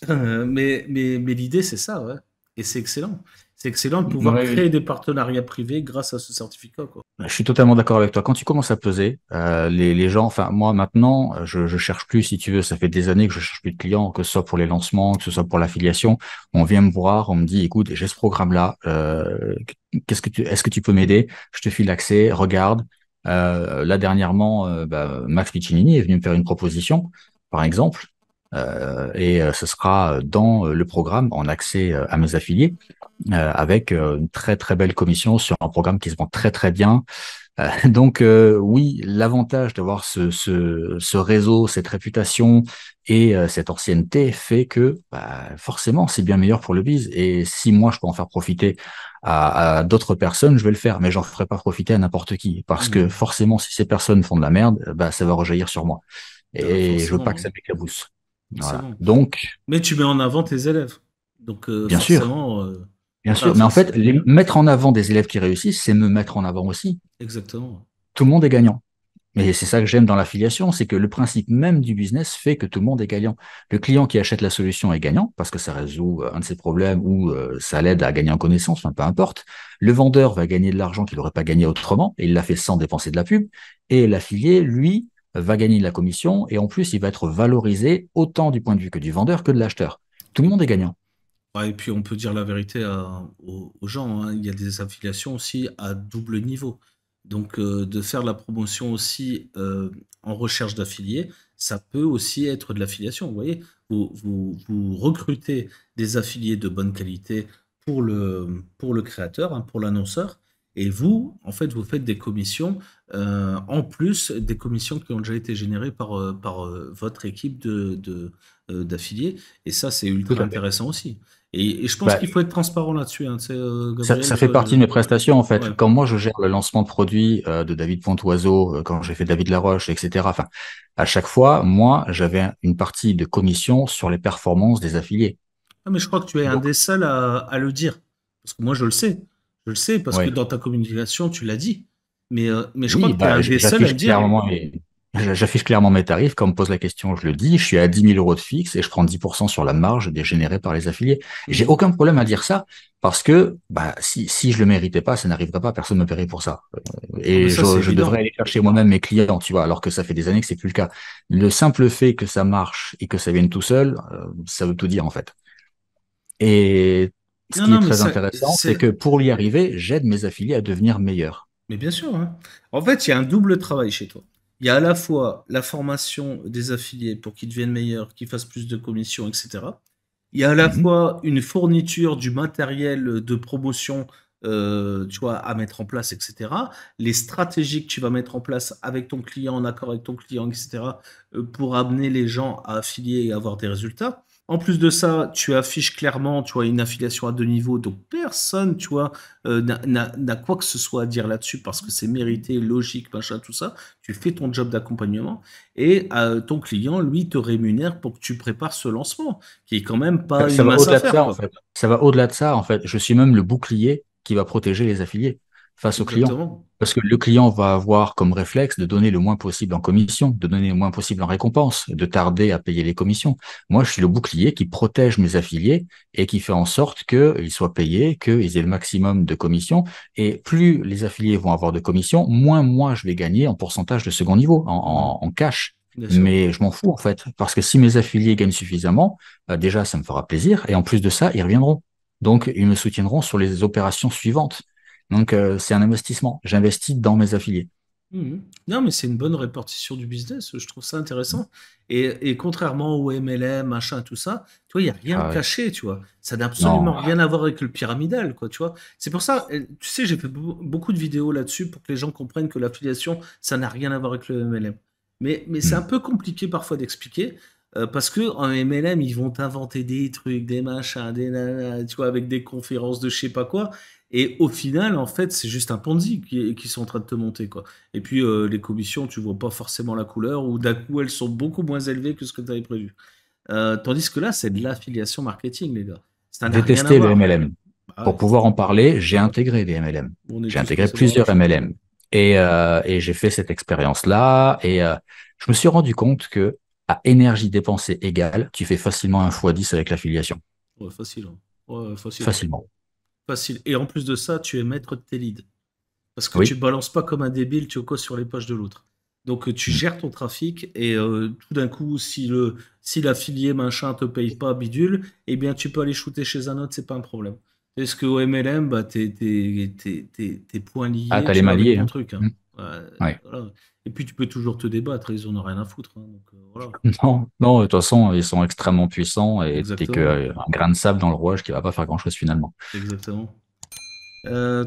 Mais l'idée, c'est ça, ouais. Et c'est excellent. C'est excellent de pouvoir créer Oui, des partenariats privés grâce à ce certificat, quoi. je suis totalement d'accord avec toi. Quand tu commences à peser, les gens, enfin moi maintenant, je cherche plus, si tu veux, ça fait des années que je cherche plus de clients, que ce soit pour les lancements, que ce soit pour l'affiliation. On vient me voir, on me dit, écoute, j'ai ce programme-là, est-ce que tu peux m'aider? Je te file l'accès, regarde. Là dernièrement, Max Piccinini est venu me faire une proposition, par exemple, ce sera dans le programme en accès à mes affiliés avec une très très belle commission sur un programme qui se vend très très bien. Oui, l'avantage d'avoir ce réseau, cette réputation et cette ancienneté fait que forcément c'est bien meilleur pour le biz. Et si moi je peux en faire profiter à d'autres personnes, je vais le faire, mais j'en ferai pas profiter à n'importe qui parce que Mhm. forcément si ces personnes font de la merde, ça va rejaillir sur moi Ah, et je veux pas forcément, que hein. ça m'éclabousse. Voilà. Forcément. Donc, Mais tu mets en avant tes élèves. Donc bien sûr. forcément, Bien voilà, sûr, mais en fait, mettre en avant des élèves qui réussissent, c'est me mettre en avant aussi. exactement. Tout le monde est gagnant. Et c'est ça que j'aime dans l'affiliation, c'est que le principe même du business fait que tout le monde est gagnant. Le client qui achète la solution est gagnant parce que ça résout un de ses problèmes ou ça l'aide à gagner en connaissance, enfin peu importe. Le vendeur va gagner de l'argent qu'il n'aurait pas gagné autrement et il l'a fait sans dépenser de la pub. Et l'affilié, lui, va gagner de la commission et en plus, il va être valorisé autant du point de vue que du vendeur que de l'acheteur. Tout le monde est gagnant. Ouais, et puis on peut dire la vérité aux gens, hein. Il y a des affiliations aussi à double niveau. Donc de faire de la promotion aussi en recherche d'affiliés, ça peut aussi être de l'affiliation. Vous voyez, vous recrutez des affiliés de bonne qualité pour le créateur, hein, pour l'annonceur, et vous, en fait, vous faites des commissions en plus des commissions qui ont déjà été générées par votre équipe d'affiliés. Et ça, c'est Tout ultra à fait. intéressant aussi. Et je pense Bah, qu'il faut être transparent là-dessus, hein, tu sais, Ça, Gabriel, ça tu fait vois, partie de mes prestations en ouais. fait. Quand moi je gère le lancement de produits de David Pontoiseau, quand j'ai fait David Laroche, etc. Enfin, à chaque fois, moi, j'avais une partie de commission sur les performances des affiliés. Ah, mais je crois que tu es un Donc, des seuls à le dire. Parce que moi, je le sais. Je le sais parce que ouais. dans ta communication, tu l'as dit. Mais je crois Oui, que tu es un des seuls à le dire. j'affiche clairement mes tarifs. Quand on me pose la question, je le dis. Je suis à 10 000 € de fixe et je prends 10% sur la marge des générée par les affiliés. J'ai Mhm. aucun problème à dire ça parce que si je le méritais pas, ça n'arriverait pas. Personne ne me paierait pour ça. Ah, mais Et ça, c'est je devrais évident. aller chercher moi-même mes clients, tu vois, alors que ça fait des années que c'est plus le cas. Le simple fait que ça marche et que ça vienne tout seul, ça veut tout dire en fait. Et ce Non, qui est non, mais très ça, intéressant, c'est c'est. que pour y arriver, j'aide mes affiliés à devenir meilleurs. Mais bien sûr, hein. En fait, il y a un double travail chez toi. Il y a à la fois la formation des affiliés pour qu'ils deviennent meilleurs, qu'ils fassent plus de commissions, etc. Il y a à la Mhm. fois une fourniture du matériel de promotion, tu vois, à mettre en place, etc. Les stratégies que tu vas mettre en place avec ton client, en accord avec ton client, etc., pour amener les gens à affilier et avoir des résultats. En plus de ça, tu affiches clairement, tu vois, une affiliation à deux niveaux, donc personne, tu vois, n'a quoi que ce soit à dire là-dessus parce que c'est mérité, logique, machin, tout ça. Tu fais ton job d'accompagnement et ton client, lui, te rémunère pour que tu prépares ce lancement, qui est quand même pas Ça une va mince au-delà de affaire, ça, en quoi. fait. Ça va au-delà de ça, en fait. Je suis même le bouclier qui va protéger les affiliés face au client. Exactement. Parce que le client va avoir comme réflexe de donner le moins possible en commission, de donner le moins possible en récompense, de tarder à payer les commissions. Moi, je suis le bouclier qui protège mes affiliés et qui fait en sorte qu'ils soient payés, qu'ils aient le maximum de commissions. Et plus les affiliés vont avoir de commissions, moins moi je vais gagner en pourcentage de second niveau, Mhm. en cash. Bien sûr. Mais je m'en fous, en fait. Parce que si mes affiliés gagnent suffisamment, déjà, ça me fera plaisir. Et en plus de ça, ils reviendront. Donc, ils me soutiendront sur les opérations suivantes. Donc, c'est un investissement. J'investis dans mes affiliés. Mhm. Non, mais c'est une bonne répartition du business. Je trouve ça intéressant. Et contrairement au MLM, machin, tout ça, tu vois, il n'y a rien de Ah ouais. caché, tu vois. Ça n'a absolument Non. rien à voir avec le pyramidal, quoi, tu vois. C'est pour ça, tu sais, j'ai fait beaucoup de vidéos là-dessus pour que les gens comprennent que l'affiliation, ça n'a rien à voir avec le MLM. Mais c'est un Hmm. peu compliqué parfois d'expliquer. Parce que en MLM, ils vont inventer des trucs, des machins, des nanas, tu vois, avec des conférences de je sais pas quoi. Et au final, en fait, c'est juste un Ponzi qui sont en train de te monter, quoi. Et puis les commissions, tu vois pas forcément la couleur, ou d'un coup elles sont beaucoup moins élevées que ce que tu avais prévu. Tandis que là, c'est de l'affiliation marketing, les gars. Ça n'a J'ai rien à testé le voir. MLM. Ah Pour ouais. pouvoir en parler, j'ai intégré des MLM. On est J'ai tous intégré passés par là, plusieurs je crois. MLM. Et j'ai fait cette expérience-là. Je me suis rendu compte que à énergie dépensée égale, tu fais facilement un x10 avec l'affiliation. Ouais, facile, hein. Ouais, facile, hein. Facilement. Facile. Et en plus de ça, tu es maître de tes leads. Parce que tu Oui. balances pas comme un débile, tu causes sur les poches de l'autre. Donc tu Mm. gères ton trafic et tout d'un coup, si l'affilié machin te paye pas bidule, eh bien tu peux aller shooter chez un autre, c'est pas un problème. Est-ce que au MLM, bah, t'es poings Ah, liés, t'as les tu vois, avec mailliers, ton hein. truc, hein. Mm. Ouais, Ouais. voilà. Et puis tu peux toujours te débattre, ils en ont rien à foutre, hein. Donc voilà. Non, non, de toute façon, ils sont extrêmement puissants et t'es que Exactement. un grain de sable dans le rouage qui va pas faire grand-chose finalement. Exactement.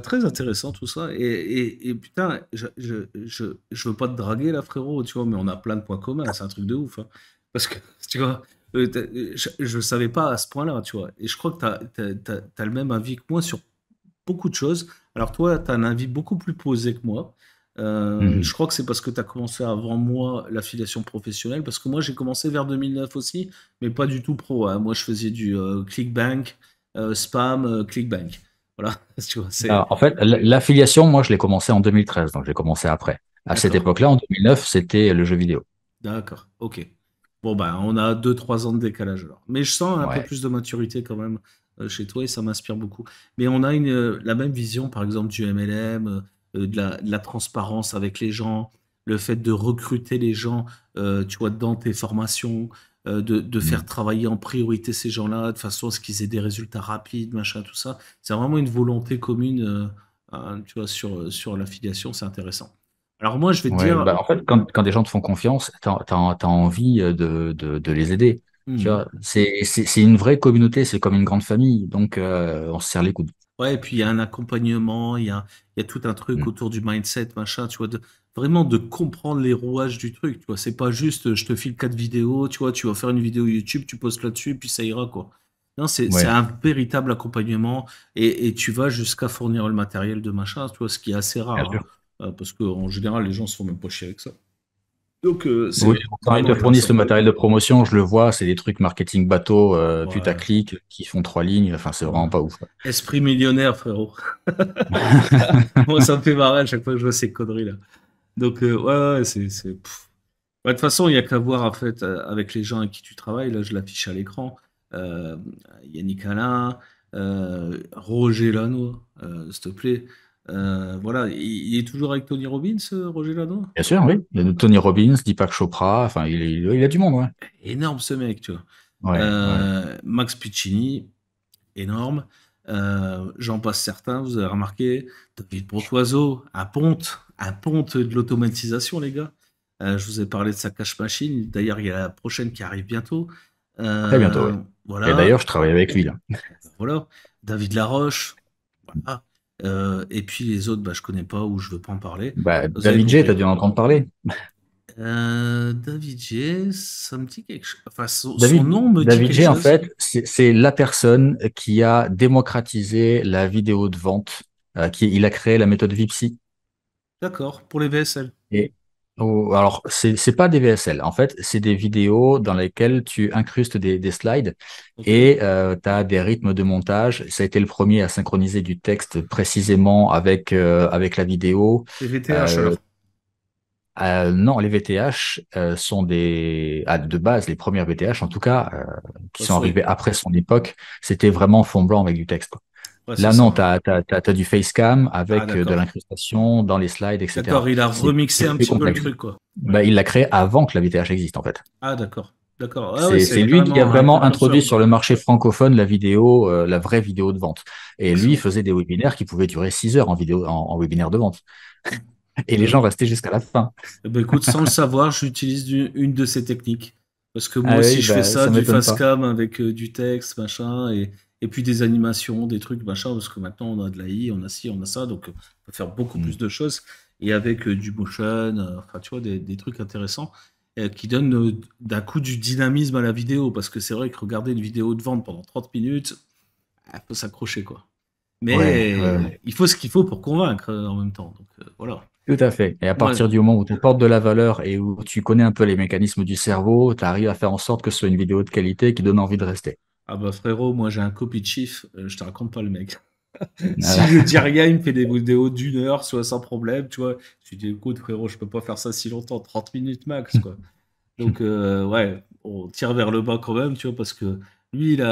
Très intéressant tout ça. Et putain, je veux pas te draguer là, frérot, tu vois, mais on a plein de points communs, c'est un truc de ouf, hein. Parce que, tu vois, je savais pas à ce point-là, tu vois. Et je crois que t'as le même avis que moi sur beaucoup de choses. Alors toi, tu as un avis beaucoup plus posé que moi. Je Mhm. crois que c'est parce que tu as commencé avant moi l'affiliation professionnelle, parce que moi j'ai commencé vers 2009 aussi, mais pas du tout pro, hein. Moi je faisais du clickbank, spam, clickbank. Voilà, tu vois, c'est... Alors, en fait, l'affiliation, moi, je l'ai commencé en 2013, donc j'ai commencé après. À cette D'accord, époque-là, en 2009, c'était le jeu vidéo. d'accord, ok. Bon, bah, on a 2 3 ans de décalage alors. Mais je sens un peu Ouais. plus de maturité quand même chez toi et ça m'inspire beaucoup. Mais on a la même vision, par exemple, du MLM, de la transparence avec les gens, le fait de recruter les gens, tu vois, dans tes formations, de faire Mm. travailler en priorité ces gens-là, de façon à ce qu'ils aient des résultats rapides, machin, tout ça. C'est vraiment une volonté commune, tu vois, sur l'affiliation, c'est intéressant. Alors moi, je vais te Ouais, dire, bah, en fait, quand des gens te font confiance, t'as envie de les aider. Tu hmm, vois, c'est une vraie communauté, c'est comme une grande famille, donc on se serre les coudes. ouais, et puis il y a un accompagnement, il y a tout un truc Mm. autour du mindset, machin, tu vois, vraiment de comprendre les rouages du truc, tu vois. C'est pas juste je te file 4 vidéos, tu vois, tu vas faire une vidéo YouTube, tu postes là-dessus, et puis ça ira, quoi. Non, c'est Ouais, un véritable accompagnement, et tu vas jusqu'à fournir le matériel de machin, tu vois, ce qui est assez bien rare, hein. sûr. Parce qu'en général, les gens se font même pas chier avec ça. Donc Oui, c'est quand ils vraiment te fournissent le intéressant. matériel de promotion, je le vois, c'est des trucs marketing bateau, Ouais, putaclic, qui font 3 lignes, enfin, c'est ouais. vraiment pas ouf. Esprit millionnaire, frérot. Moi, ça me fait marrer à chaque fois que je vois ces conneries-là. Donc, ouais, ouais, pff. Ouais, de toute façon, il n'y a qu'à voir en fait, avec les gens avec qui tu travailles. Là, je l'affiche à l'écran. Euh, Yannick Alain, Roger Lano, s'il te plaît. Voilà, il est toujours avec Tony Robbins, Roger Lano? Bien sûr, oui. Il y a Tony Robbins, Deepak Chopra, enfin, il a du monde, ouais. Énorme ce mec, tu vois. Ouais, ouais. Max Piccini, énorme. J'en passe certains, vous avez remarqué. David Pontoiseau, un ponte de l'automatisation, les gars. Je vous ai parlé de sa cache machine. D'ailleurs, il y a la prochaine qui arrive bientôt. Très bientôt, oui. Et Voilà, d'ailleurs, je travaille avec lui, là. voilà. David Laroche, voilà. Et puis les autres, bah, je connais pas ou je veux pas en parler. Bah, Vous avez David J, t'as compris. dû en entendre parler. David J, ça me dit quelque chose. Enfin, son David, nom me dit David quelque J, en chose. fait, c'est la personne qui a démocratisé la vidéo de vente, il a créé la méthode Vipsy. D'accord, pour les VSL. Et, alors, c'est pas des VSL. En fait, c'est des vidéos dans lesquelles tu incrustes des slides Ok. et tu as des rythmes de montage. Ça a été le premier à synchroniser du texte précisément avec la vidéo. Les VTH Euh, alors. non, les VTH sont de base, les premières VTH en tout cas, qui Ouais, sont arrivées après son époque, c'était vraiment fond blanc avec du texte, quoi. ouais, c'est Là, ça, non, hein. t'as du facecam Ah, avec de d'accord. l'incrustation dans les slides, etc. D'accord, il a C'est remixé un très petit peu le complexe. truc, quoi. Bah, il l'a créé avant que la VTH existe, en fait. Ah, d'accord. D'accord. Ah, ouais, C'est c'est lui qui a carrément un vraiment introduit précurseur, sur quoi. le marché francophone la vidéo, la vraie vidéo de vente. Et lui Excellent. faisait des webinaires qui pouvaient durer 6 heures en vidéo, en webinaire de vente. Et les gens D'accord. restaient jusqu'à la fin. Eh ben, écoute, sans le savoir, j'utilise une de ces techniques. Parce que moi Ah aussi, oui, je fais bah, ça, ça du m'étonne pas. fast-cam avec du texte, machin, et puis des animations, des trucs, machin, parce que maintenant, on a de l'AI, on a ci, on a ça, donc on peut faire beaucoup Hmm. plus de choses. Et avec du motion, enfin, tu vois, des trucs intéressants qui donnent d'un coup du dynamisme à la vidéo. Parce que c'est vrai que regarder une vidéo de vente pendant 30 minutes, il faut s'accrocher, quoi. Ouais, ouais, Mais ouais. il faut ce qu'il faut pour convaincre en même temps. Donc voilà. Tout à fait. Et à Moi, partir du moment où tu apportes de la valeur et où tu connais un peu les mécanismes du cerveau, tu arrives à faire en sorte que ce soit une vidéo de qualité qui donne envie de rester. ah bah frérot, moi j'ai un copy chief, je te raconte pas le mec. Si je dis rien, il me fait des vidéos d'1 heure, soit sans problème, tu vois. Je lui dis, écoute, frérot, je peux pas faire ça si longtemps, 30 minutes max, quoi. Donc, ouais, on tire vers le bas quand même, tu vois, parce que lui, tu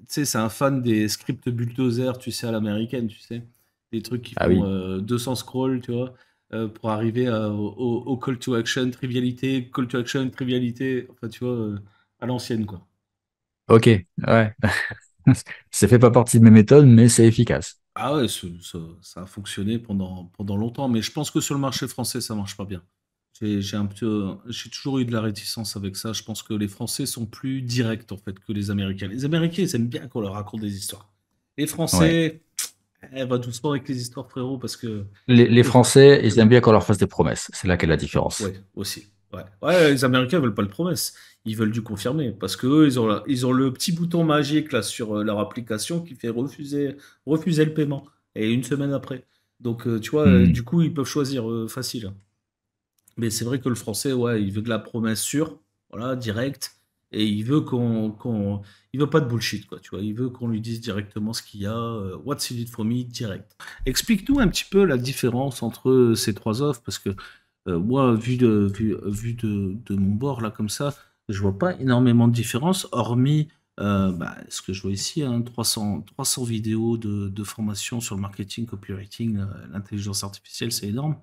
sais, c'est un fan des scripts bulldozer, tu sais, à l'américaine, tu sais. Des trucs qui Ah font oui, 200 scrolls, tu vois, pour arriver au call to action, trivialité, call to action, trivialité, enfin, tu vois, à l'ancienne, quoi. ok, ouais. Ça fait pas partie de mes méthodes, mais c'est efficace. Ah ouais, ça a fonctionné pendant longtemps, mais je pense que sur le marché français, ça marche pas bien. J'ai toujours eu de la réticence avec ça. Je pense que les Français sont plus directs en fait que les Américains. Les Américains, ils aiment bien qu'on leur raconte des histoires. Les Ouais. Français, va doucement avec les histoires, frérot, parce que Les les- Français, ils aiment bien qu'on leur fasse des promesses. C'est là qu'est la différence. ouais, aussi. Ouais. Ouais, les Américains veulent pas de promesses. Ils veulent du confirmé. Parce que eux, ils ont le petit bouton magique là sur leur application qui fait refuser le paiement. Et une semaine après. Donc, tu vois, Hmm. du coup, ils peuvent choisir facile. Mais c'est vrai que le français, ouais, il veut de la promesse sûre, voilà, direct. Et il veut il veut pas de bullshit, quoi, tu vois. Il veut qu'on lui dise directement ce qu'il y a, what's in it for me, direct. Explique-nous un petit peu la différence entre ces trois offres, parce que moi, vu de mon bord, là, comme ça, je vois pas énormément de différence, hormis ce que je vois ici, hein, 300 vidéos de formation sur le marketing, copywriting, l'intelligence artificielle, c'est énorme.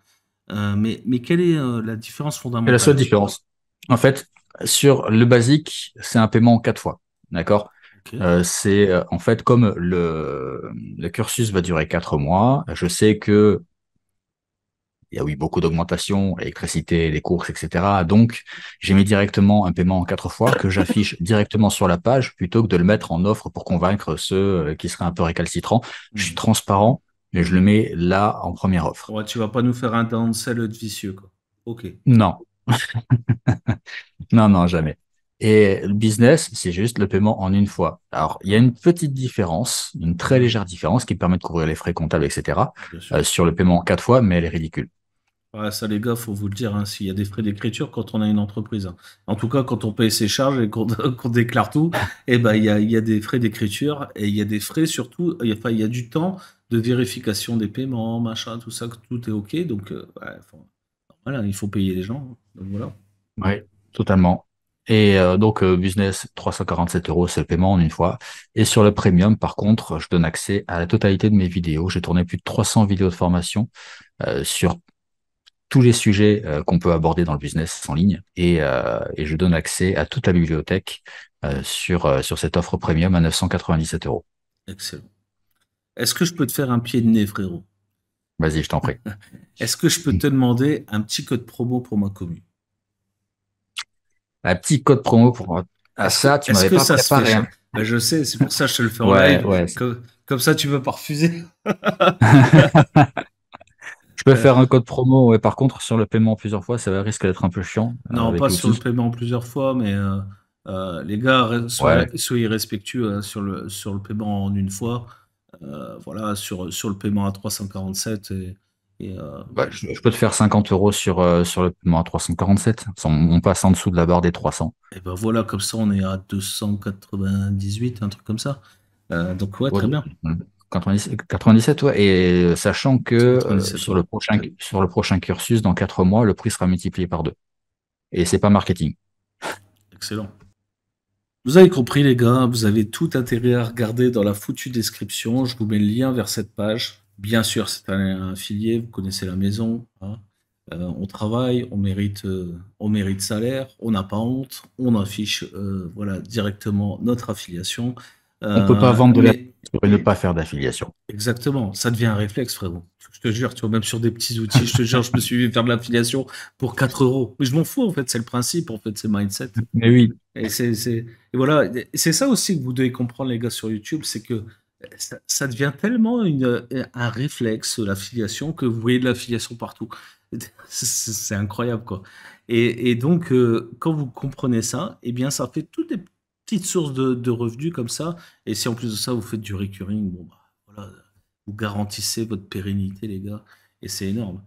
Mais quelle est la différence C'est la seule fondamentale? différence. En fait, sur le basique, c'est un paiement en 4 fois. D'accord? Ok. C'est en fait comme le cursus va durer 4 mois. Je sais que il y a oui beaucoup d'augmentation, électricité, les courses, etc. Donc, j'ai mis directement un paiement en 4 fois que j'affiche directement sur la page plutôt que de le mettre en offre pour convaincre ceux qui seraient un peu récalcitrants. Je suis Hmm. transparent, mais je le mets là en première offre. Ouais, tu vas pas nous faire un downsell vicieux, quoi. Ok. Non, non, non, jamais. Et le business, c'est juste le paiement en une fois. Alors, il y a une petite différence, une très Mhm. légère différence qui permet de couvrir les frais comptables, etc. Bien sûr. Sur le paiement en 4 fois, mais elle est ridicule. Ouais, ça, les gars, faut vous le dire, hein, s'il y a des frais d'écriture quand on a une entreprise, hein. En tout cas, quand on paye ses charges et qu'on qu'on déclare tout, eh ben, il y a des frais d'écriture et il y a des frais surtout, enfin, il y a du temps de vérification des paiements, machin, tout ça, que tout est OK. Donc, ouais, voilà, il faut payer les gens, hein. Donc, voilà. Oui, totalement. Et donc, business, 347 euros, c'est le paiement en une fois. Et sur le premium, par contre, je donne accès à la totalité de mes vidéos. J'ai tourné plus de 300 vidéos de formation sur tous les sujets qu'on peut aborder dans le business en ligne. Et je donne accès à toute la bibliothèque sur cette offre premium à 997 euros. Excellent. Est-ce que je peux te faire un pied de nez, frérot? Vas-y, je t'en prie. Est-ce que je peux te demander un petit code promo pour ma commune? Un petit code promo pour... Ah, ça, tu Est-ce m'avais que pas ça se fait, préparé, cher? hein. Ben, je sais, c'est pour ça que je te le fais en Ouais, live. ouais. Comme ça, tu veux pas refuser. Je peux Euh, faire un code promo, ouais. Par contre, sur le paiement plusieurs fois, ça risque d'être un peu chiant non, avec pas sur le l'outil. paiement plusieurs fois, mais les gars, Ouais. soyez respectueux, hein, sur le paiement en une fois. Voilà, sur le paiement à 347 Bah, je peux te faire 50 euros sur le paiement à 347. On passe en dessous de la barre des 300. et ben voilà, comme ça, on est à 298, un truc comme ça. Donc, ouais, Ouais, très bien. 97, ouais. Et sachant que 197, ouais. sur le prochain cursus, dans 4 mois, le prix sera multiplié par 2. Et c'est pas marketing. Excellent. Vous avez compris, les gars, vous avez tout intérêt à regarder dans la foutue description. Je vous mets le lien vers cette page. Bien sûr, c'est un affilié, vous connaissez la maison, hein. On travaille, on mérite salaire, on n'a pas honte, on affiche voilà, directement notre affiliation. On peut pas vendre de la Mais et ne pas faire d'affiliation. exactement, ça devient un réflexe, frérot. Je te jure, tu vois, même sur des petits outils, je te jure, je me suis fait faire de l'affiliation pour 4 euros. Mais je m'en fous, en fait, c'est le principe, en fait, c'est mindset. Mais oui. Et voilà, et c'est ça aussi que vous devez comprendre, les gars, sur YouTube, c'est que ça devient tellement un réflexe, l'affiliation, que vous voyez de l'affiliation partout. C'est incroyable, quoi. Et donc, quand vous comprenez ça, eh bien, ça fait toutes des petites sources de revenus comme ça. Et si en plus de ça, vous faites du recurring, bon, bah, voilà, vous garantissez votre pérennité, les gars. Et c'est énorme.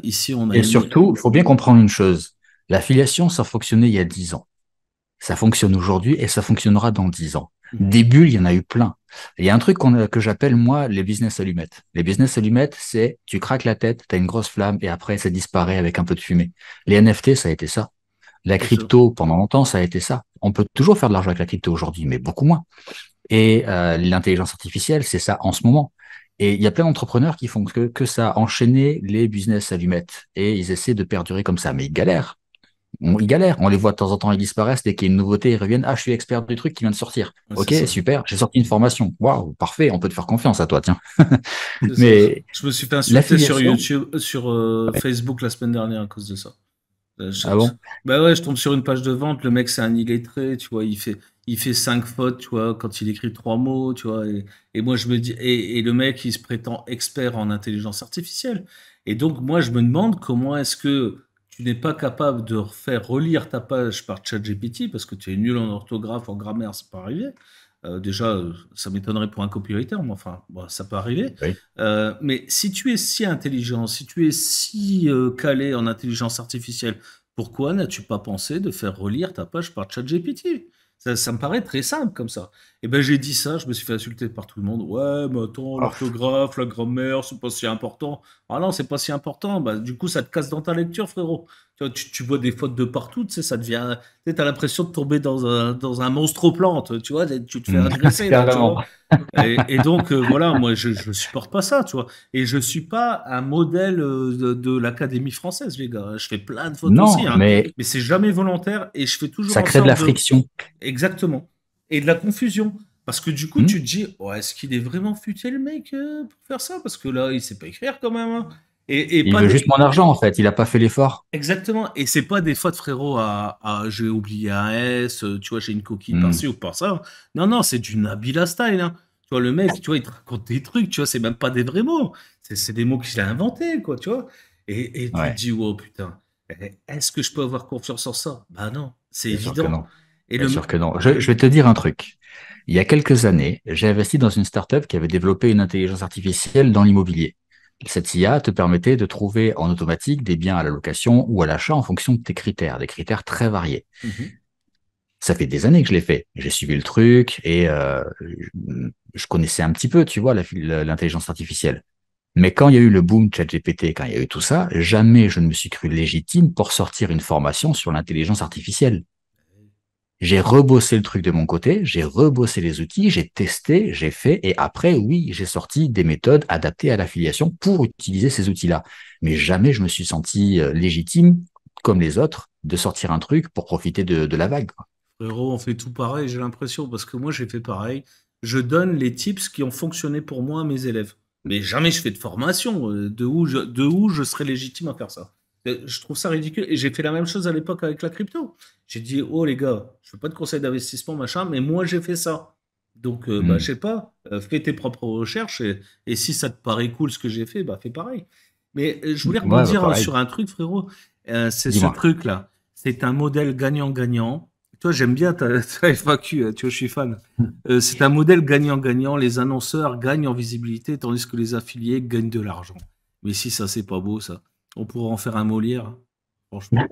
Ici, on a Et mis. surtout, il faut bien comprendre une chose. L'affiliation, ça fonctionnait il y a 10 ans. Ça fonctionne aujourd'hui et ça fonctionnera dans 10 ans. Mhm. Des bulles, il y en a eu plein. Il y a un truc que j'appelle, moi, les business allumettes. Les business allumettes, c'est tu craques la tête, tu as une grosse flamme et après, ça disparaît avec un peu de fumée. Les NFT, ça a été ça. La C'est ça. crypto, pendant longtemps, ça a été ça. On peut toujours faire de l'argent avec la crypto aujourd'hui, mais beaucoup moins. Et l'intelligence artificielle, c'est ça en ce moment. Et il y a plein d'entrepreneurs qui font que ça, enchaîner les business allumettes. Et ils essaient de perdurer comme ça, mais ils galèrent. Ils galèrent. On les voit de temps en temps, ils disparaissent. Dès qu'il y a une nouveauté, ils reviennent. Ah, je suis expert du truc qui vient de sortir. Ouais, c'est Ok, ça. super, j'ai sorti une formation. Waouh, parfait, on peut te faire confiance à toi, tiens. C'est ça. Mais Je me suis fait insulter sur l'affiliation, YouTube, sur ouais. Facebook la semaine dernière à cause de ça. Ah bon? Bah ouais, je tombe sur une page de vente, le mec c'est un illettré, tu vois, il fait cinq fautes, tu vois, quand il écrit trois mots, tu vois, et moi je me dis, et le mec il se prétend expert en intelligence artificielle. Et donc moi je me demande comment est-ce que tu n'es pas capable de faire relire ta page par ChatGPT parce que tu es nul en orthographe, en grammaire, c'est pas arrivé. Déjà, ça m'étonnerait pour un copywriter, mais enfin, bon, ça peut arriver. Oui. Mais si tu es si intelligent, si tu es si calé en intelligence artificielle, pourquoi n'as-tu pas pensé de faire relire ta page par ChatGPT? Ça me paraît très simple comme ça. Et ben j'ai dit ça, je me suis fait insulter par tout le monde. Ouais, mais attends, Oh, l'orthographe, la grammaire, c'est pas si important. Ah non, c'est pas si important. Bah, du coup, ça te casse dans ta lecture, frérot. Tu vois, tu vois des fautes de partout, tu sais, ça devient. Tu sais, t'as l'impression de tomber dans un monstre aux plantes, tu vois, tu te fais hmm, agresser là, tu vois. carrément. Et donc, voilà, moi, je supporte pas ça, tu vois. Et je suis pas un modèle de l'Académie française, les gars. Je fais plein de fautes aussi, Non, hein. mais Mais c'est jamais volontaire et je fais toujours ça en crée de la sorte de. friction. Exactement. Et de la confusion. Parce que du coup, Hmm. tu te dis, oh, est-ce qu'il est vraiment futé le mec pour faire ça? Parce que là, il sait pas écrire quand même, hein. Et Il pas veut des. juste mon argent, en fait. Il n'a pas fait l'effort. Exactement. Et c'est pas des fautes, frérot, j'ai oublié un S, tu vois, j'ai une coquille Hmm. par-ci ou par-ça. Non, non, c'est du Nabila style, hein. Tu vois, le mec, tu vois, il te raconte des trucs, tu vois, c'est même pas des vrais mots. C'est des mots qu'il a inventés, quoi, tu vois. Et tu te Ouais, dis, oh putain, est-ce que je peux avoir confiance en ça? Bah non, c'est bien sûr que évident. non. Et Bien le. sûr que non. Je vais te dire un truc. Il y a quelques années, j'ai investi dans une startup qui avait développé une intelligence artificielle dans l'immobilier. Cette IA te permettait de trouver en automatique des biens à la location ou à l'achat en fonction de tes critères, des critères très variés. Mhm. Ça fait des années que je l'ai fait. J'ai suivi le truc et je connaissais un petit peu, tu vois, l'intelligence artificielle. Mais quand il y a eu le boom ChatGPT, quand il y a eu tout ça, jamais je ne me suis cru légitime pour sortir une formation sur l'intelligence artificielle. J'ai rebossé le truc de mon côté, j'ai rebossé les outils, j'ai testé, j'ai fait, et après, oui, j'ai sorti des méthodes adaptées à l'affiliation pour utiliser ces outils-là. Mais jamais je me suis senti légitime, comme les autres, de sortir un truc pour profiter de la vague, quoi. Frérot, on fait tout pareil, j'ai l'impression, parce que moi j'ai fait pareil. Je donne les tips qui ont fonctionné pour moi à mes élèves. Mais jamais je fais de formation. De où je serais légitime à faire ça? Je trouve ça ridicule. Et j'ai fait la même chose à l'époque avec la crypto. J'ai dit, oh les gars, je ne veux pas de conseils d'investissement, machin, mais moi j'ai fait ça. Donc, bah, je Hmm. sais pas, fais tes propres recherches et si ça te paraît cool ce que j'ai fait, bah fais pareil. Mais je voulais Ouais, bah, rebondir pareil. sur un truc, frérot. C'est ce Dis-moi. truc-là. C'est un modèle gagnant-gagnant. Toi, j'aime bien ta FAQ, tu vois, je suis fan. C'est un modèle gagnant-gagnant. Les annonceurs gagnent en visibilité, tandis que les affiliés gagnent de l'argent. Mais si ça, c'est pas beau, ça. On pourrait en faire un Molière, hein, franchement.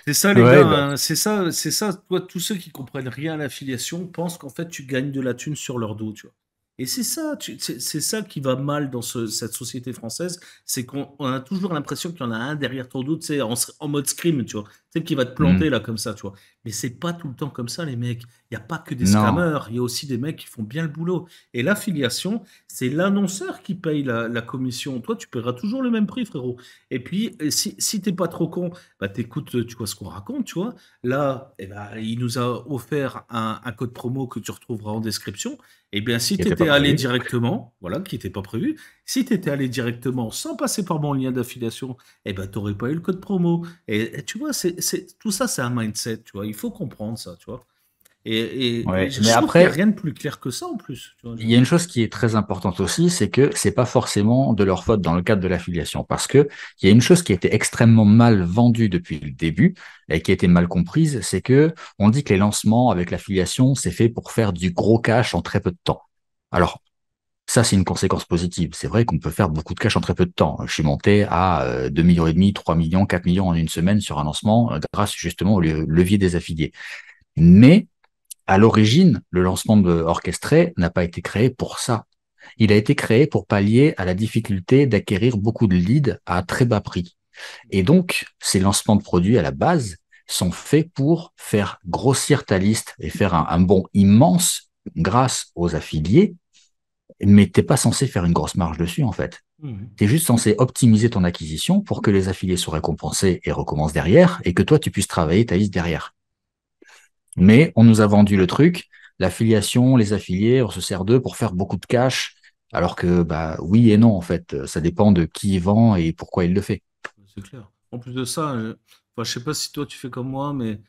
C'est ça, les Ouais, gars, bah, hein, c'est ça, c'est ça. Toi, tous ceux qui comprennent rien à l'affiliation pensent qu'en fait, tu gagnes de la thune sur leur dos, tu vois. Et c'est ça, c'est ça qui va mal dans cette société française, c'est qu'on a toujours l'impression qu'il y en a un derrière ton dos, tu sais, en mode scream, tu vois. Tu sais, qui va te planter hmm. là comme ça, tu vois. Mais c'est pas tout le temps comme ça, les mecs. Il n'y a pas que des Non, scammers, il y a aussi des mecs qui font bien le boulot. Et l'affiliation, c'est l'annonceur qui paye la commission. Toi, tu paieras toujours le même prix, frérot. Et puis, si t'es pas trop con, bah t'écoutes, tu vois ce qu'on raconte, tu vois. Là, eh ben, il nous a offert un code promo que tu retrouveras en description. Eh bien, si qui tu n'était pas étais allé prévu. directement, voilà, qui n'était pas prévu, si tu étais allé directement sans passer par mon lien d'affiliation, eh ben, tu n'aurais pas eu le code promo. Et tu vois, tout ça, c'est un mindset, tu vois. Il faut comprendre ça, tu vois. Et Ouais, je mais trouve qu'il n'y a après, rien de plus clair que ça en plus. Tu vois, il y a une chose qui est très importante aussi, c'est que c'est pas forcément de leur faute dans le cadre de l'affiliation, parce que il y a une chose qui a été extrêmement mal vendue depuis le début et qui a été mal comprise, c'est que on dit que les lancements avec l'affiliation, c'est fait pour faire du gros cash en très peu de temps. Alors, ça, c'est une conséquence positive. C'est vrai qu'on peut faire beaucoup de cash en très peu de temps. Je suis monté à 2 millions et demi, 3 millions, 4 millions en une semaine sur un lancement grâce justement au levier des affiliés. Mais à l'origine, le lancement orchestré n'a pas été créé pour ça. Il a été créé pour pallier à la difficulté d'acquérir beaucoup de leads à très bas prix. Et donc, ces lancements de produits à la base sont faits pour faire grossir ta liste et faire un bond immense grâce aux affiliés, mais t'es pas censé faire une grosse marge dessus, en fait. Mhm. Tu es juste censé optimiser ton acquisition pour que les affiliés soient récompensés et recommencent derrière et que toi, tu puisses travailler ta liste derrière. Mais on nous a vendu le truc, l'affiliation, les affiliés, on se sert d'eux pour faire beaucoup de cash, alors que bah oui et non, en fait, ça dépend de qui vend et pourquoi il le fait. C'est clair. En plus de ça, enfin, je sais pas si toi tu fais comme moi, mais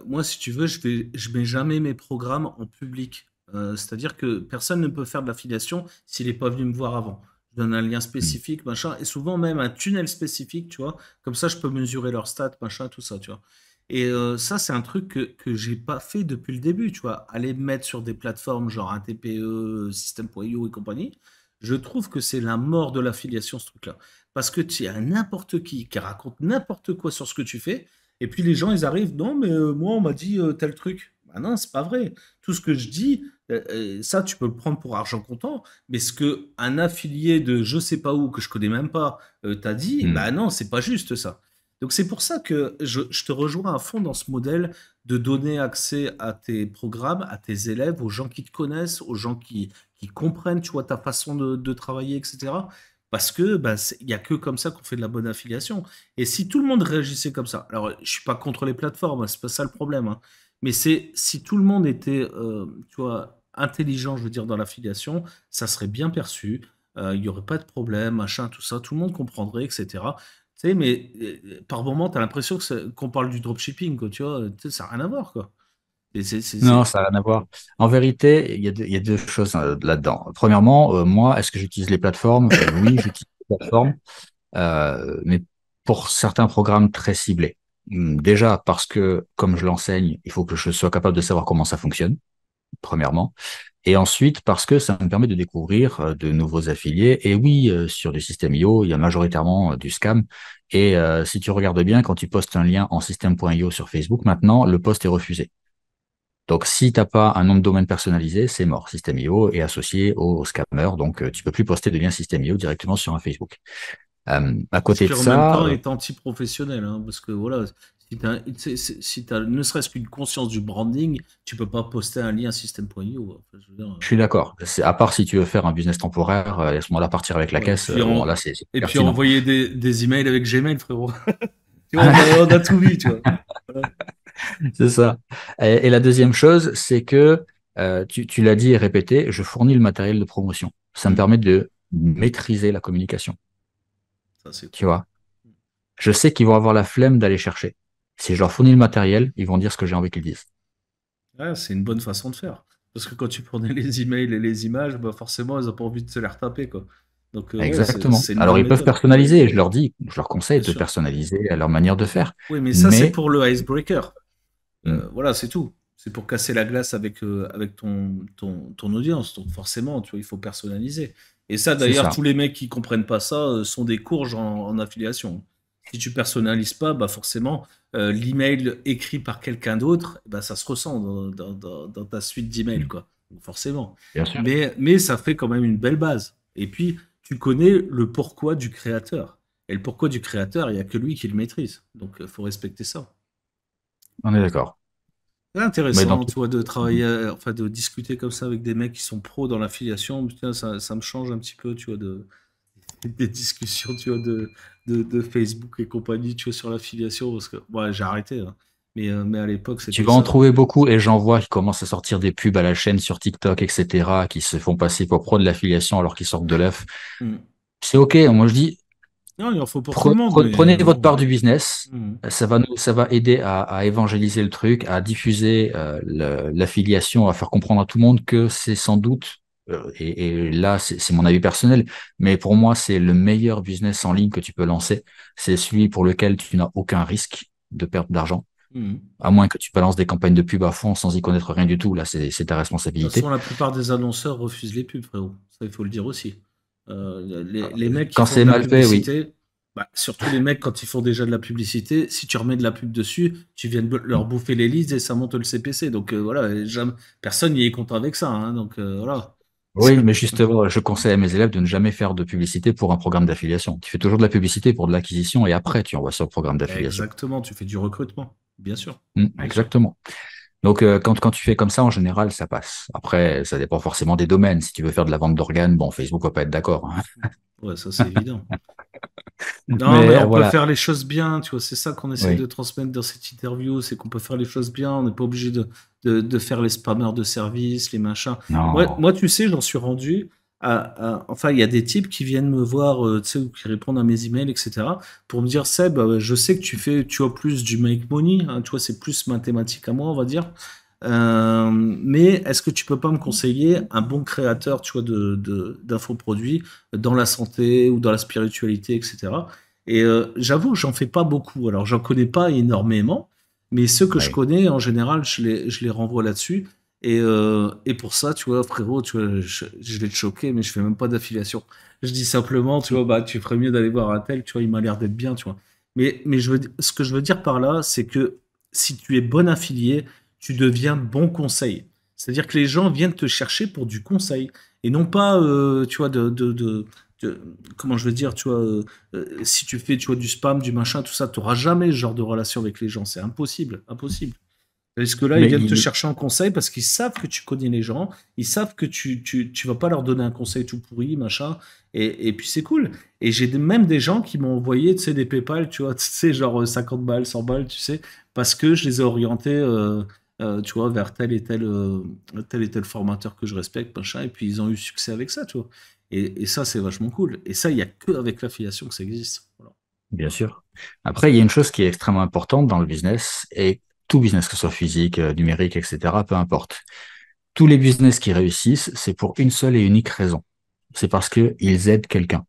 moi, si tu veux, je mets jamais mes programmes en public. C'est-à-dire que personne ne peut faire de l'affiliation s'il n'est pas venu me voir avant. Je donne un lien Mm. spécifique, machin, et souvent même un tunnel spécifique, tu vois. Comme ça, je peux mesurer leurs stats, machin, tout ça, tu vois. Et ça, c'est un truc que j'ai pas fait depuis le début, tu vois. Aller me mettre sur des plateformes genre un TPE, System.io et compagnie, je trouve que c'est la mort de l'affiliation, ce truc-là. Parce que tu as n'importe qui raconte n'importe quoi sur ce que tu fais, et puis les gens, ils arrivent, non, mais moi, on m'a dit tel truc. Bah non, c'est pas vrai. Tout ce que je dis, ça, tu peux le prendre pour argent comptant, mais ce que un affilié de je sais pas où, que je connais même pas, t'a dit, Mm. bah non, c'est pas juste ça. Donc c'est pour ça que je te rejoins à fond dans ce modèle de donner accès à tes programmes, à tes élèves, aux gens qui te connaissent, aux gens qui comprennent, tu vois, ta façon de travailler, etc. Parce que bah, il n'y a que comme ça qu'on fait de la bonne affiliation. Et si tout le monde réagissait comme ça, alors je suis pas contre les plateformes, hein, c'est pas ça le problème, hein, mais c'est si tout le monde était, tu vois, intelligent, je veux dire, dans l'affiliation, ça serait bien perçu. Il n'y aurait pas de problème, machin, tout ça, tout le monde comprendrait, etc. Tu sais, mais par moment, tu as l'impression que qu'on parle du dropshipping, quoi, tu vois, tu sais, ça n'a rien à voir, quoi. Et Non, ça n'a rien à voir. En vérité, il y a deux choses là-dedans. Premièrement, moi, est-ce que j'utilise les plateformes? Oui, j'utilise les plateformes, mais pour certains programmes très ciblés. Déjà parce que, comme je l'enseigne, il faut que je sois capable de savoir comment ça fonctionne, premièrement. Et ensuite, parce que ça me permet de découvrir de nouveaux affiliés. Et oui, sur du système IO, il y a majoritairement du scam. Et si tu regardes bien, quand tu postes un lien en système.io sur Facebook, maintenant, le post est refusé. Donc, si t'as pas un nom de domaine personnalisé, c'est mort. System.io est associé au scammer, donc tu peux plus poster de lien System.io directement sur un Facebook. À Ce côté qui de en même ça, temps est anti-professionnel, hein, parce que voilà, si t'as ne serait-ce qu'une conscience du branding, tu peux pas poster un lien système.io. Enfin, je veux dire, je suis d'accord. C'est à part si tu veux faire un business temporaire, à ce moment-là, partir avec la ouais. caisse, bon là, c'est Et puis pertinent. envoyer des emails avec Gmail, frérot. Tu vois, on a tout vu, tu vois. Voilà. C'est ça. Et la deuxième chose, c'est que tu l'as dit et répété, je fournis le matériel de promotion. Ça me Hmm. permet de maîtriser la communication. Ça, c'est Tu cool. vois, je sais qu'ils vont avoir la flemme d'aller chercher. Si je leur fournis le matériel, ils vont dire ce que j'ai envie qu'ils disent. Ouais, c'est une bonne façon de faire. Parce que quand tu prenais les emails et les images, bah forcément, ils n'ont pas envie de se les retaper, quoi. Donc, ouais, Exactement. c'est une Alors, bonne ils peuvent méthode. personnaliser, je leur dis, je leur conseille Bien de sûr. personnaliser à leur manière de faire. Oui, mais ça, c'est Mais, pour le icebreaker. hmm, Voilà, c'est tout. C'est pour casser la glace avec ton audience. Donc forcément, tu vois, il faut personnaliser. Et ça, c'est d'ailleurs, ça. tous les mecs qui comprennent pas ça sont des courges en affiliation. Si tu personnalises pas, bah forcément, l'email écrit par quelqu'un d'autre, bah, ça se ressent dans ta suite d'emails, Hmm, quoi. Donc, forcément. bien sûr. Mais ça fait quand même une belle base. Et puis, tu connais le pourquoi du créateur. Et le pourquoi du créateur, il n'y a que lui qui le maîtrise. Donc, il faut respecter ça. On est d'accord. C'est Mais dans intéressant, tout. tu vois, de travailler, enfin, de discuter comme ça avec des mecs qui sont pros dans l'affiliation. Putain, ça me change un petit peu, tu vois, des discussions, tu vois, de Facebook et compagnie, tu vois, sur l'affiliation, parce que, ouais, j'ai arrêté, hein. Mais à l'époque, Tu c'était vas en ça. trouver beaucoup et j'en vois qui commencent à sortir des pubs à la chaîne sur TikTok, etc., qui se font passer pour pro de l'affiliation alors qu'ils sortent de l'œuf. Mm. C'est OK. Moi, je dis, Non, il en faut pour tout le monde, prenez mais votre bon. part du business. Mm. Ça va aider à évangéliser le truc, à diffuser l'affiliation, à faire comprendre à tout le monde que c'est sans doute, et là, c'est mon avis personnel, mais pour moi, c'est le meilleur business en ligne que tu peux lancer. C'est celui pour lequel tu n'as aucun risque de perte d'argent, Mm. De à moins que tu balances des campagnes de pub à fond sans y connaître rien du tout. Là, c'est ta toute responsabilité. façon, la plupart des annonceurs refusent les pubs, frérot. Ça, il faut le dire aussi. Les mecs qui Quand font de c'est la mal fait, oui. publicité. Bah, surtout les mecs, quand ils font déjà de la publicité, si tu remets de la pub dessus, tu viens de leur bouffer les leads et ça monte le CPC. Donc voilà, et personne n'y est content avec ça, hein, donc voilà. Oui, mais justement, je conseille à mes élèves de ne jamais faire de publicité pour un programme d'affiliation. Tu fais toujours de la publicité pour de l'acquisition et après tu envoies sur le programme d'affiliation. Exactement, tu fais du recrutement, bien sûr, bien sûr. Exactement. Donc, quand tu fais comme ça, en général, ça passe. Après, ça dépend forcément des domaines. Si tu veux faire de la vente d'organes, bon, Facebook va pas être d'accord, hein. Ouais, ça c'est évident. Non, mais Mais on peut voilà, faire les choses bien, tu vois, c'est ça qu'on essaye de oui. transmettre dans cette interview, c'est qu'on peut faire les choses bien, on n'est pas obligé de faire les spammers de service, les machins. Non, Tu sais, j'en suis rendu enfin, il y a des types qui viennent me voir, tu sais, ou qui répondent à mes emails, etc., pour me dire, Seb, je sais que tu as plus du make money, hein, tu vois, c'est plus mathématique à moi, on va dire. Mais est-ce que tu peux pas me conseiller un bon créateur, tu vois, d'infoproduits dans la santé ou dans la spiritualité, etc. Et j'avoue que j'en fais pas beaucoup. Alors, j'en connais pas énormément, mais ceux que je oui. connais, en général, je les renvoie là-dessus. Et pour ça, tu vois, frérot, tu vois, je vais te choquer, mais je fais même pas d'affiliation. Je dis simplement, tu vois, bah, tu ferais mieux d'aller voir un tel, tu vois, il m'a l'air d'être bien, tu vois. Mais ce que je veux dire par là, c'est que si tu es bon affilié, tu deviens bon conseil. C'est-à-dire que les gens viennent te chercher pour du conseil et non pas, tu vois, de- comment je veux dire, tu vois, si tu fais, tu vois, du spam, du machin, tout ça, tu n'auras jamais ce genre de relation avec les gens. C'est impossible, impossible. Parce que là, ils Mais viennent te chercher en conseil parce qu'ils savent que tu connais les gens, ils savent que tu vas pas leur donner un conseil tout pourri, machin, et puis c'est cool. Et j'ai même des gens qui m'ont envoyé, tu sais, des PayPal, tu vois, tu sais, genre 50 balles, 100 balles, tu sais, parce que je les ai orientés, tu vois, vers tel et tel formateur que je respecte, machin, et puis ils ont eu succès avec ça, tu vois. Et ça, c'est vachement cool. Et ça, il y a que avec l'affiliation que ça existe. Voilà. bien sûr. Après, il y a une chose qui est extrêmement importante dans le business, et tout business, que ce soit physique, numérique, etc., peu importe. Tous les business qui réussissent, c'est pour une seule et unique raison. C'est parce qu'ils aident quelqu'un.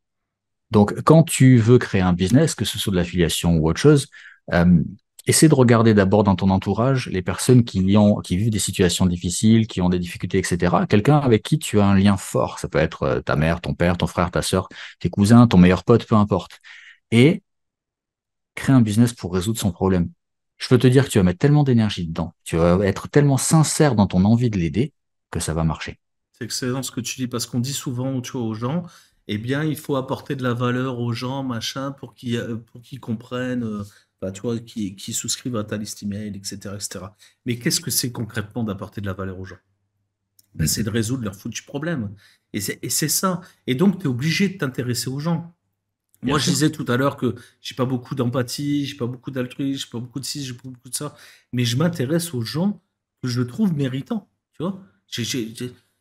Donc, quand tu veux créer un business, que ce soit de l'affiliation ou autre chose, euh, essaie de regarder d'abord dans ton entourage les personnes qui vivent des situations difficiles, qui ont des difficultés, etc. Quelqu'un avec qui tu as un lien fort. Ça peut être ta mère, ton père, ton frère, ta sœur, tes cousins, ton meilleur pote, peu importe. Et crée un business pour résoudre son problème. Je peux te dire que tu vas mettre tellement d'énergie dedans, tu vas être tellement sincère dans ton envie de l'aider que ça va marcher. C'est excellent ce que tu dis parce qu'on dit souvent, tu vois, aux gens, eh bien, il faut apporter de la valeur aux gens, machin, pour qu'ils comprennent, bah, tu vois, qu'ils souscrivent à ta liste email, etc., etc. Mais qu'est-ce que c'est concrètement d'apporter de la valeur aux gens? Ben, c'est de résoudre leur foutu problème. Et c'est ça. Et donc, tu es obligé de t'intéresser aux gens. Bien Moi, je sûr. disais tout à l'heure que j'ai pas beaucoup d'empathie, j'ai pas beaucoup d'altruisme, j'ai pas beaucoup de ci, j'ai pas beaucoup de ça, mais je m'intéresse aux gens que je trouve méritants. Tu vois,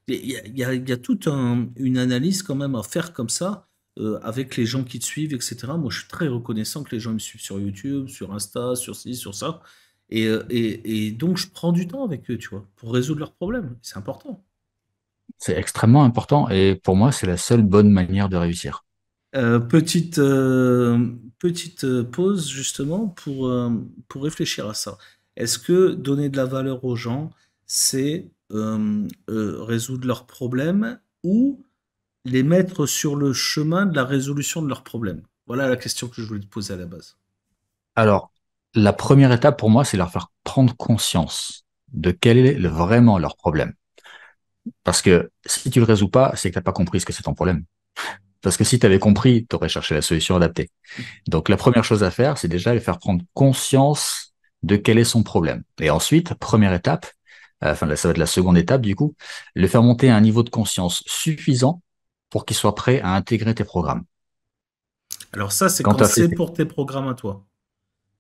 il y a toute une analyse quand même à faire comme ça avec les gens qui te suivent, etc. Moi, je suis très reconnaissant que les gens me suivent sur YouTube, sur Insta, sur ci, sur ça, et donc je prends du temps avec eux, tu vois, pour résoudre leurs problèmes. C'est important. C'est extrêmement important et pour moi, c'est la seule bonne manière de réussir. Petite pause justement pour réfléchir à ça. Est-ce que donner de la valeur aux gens, c'est résoudre leurs problèmes ou les mettre sur le chemin de la résolution de leurs problèmes? Voilà la question que je voulais te poser à la base. Alors, la première étape pour moi, c'est leur faire prendre conscience de quel est vraiment leur problème. Parce que si tu le résous pas, c'est que t'as pas compris ce que c'est ton problème. Parce que si tu avais compris, tu aurais cherché la solution adaptée. Donc, la première chose à faire, c'est déjà les faire prendre conscience de quel est son problème. Et ensuite, première étape, enfin, là, ça va être la seconde étape, du coup, le faire monter à un niveau de conscience suffisant pour qu'il soit prêt à intégrer tes programmes. Alors ça, c'est Quand quand tu as fait c'est pour tes programmes à toi.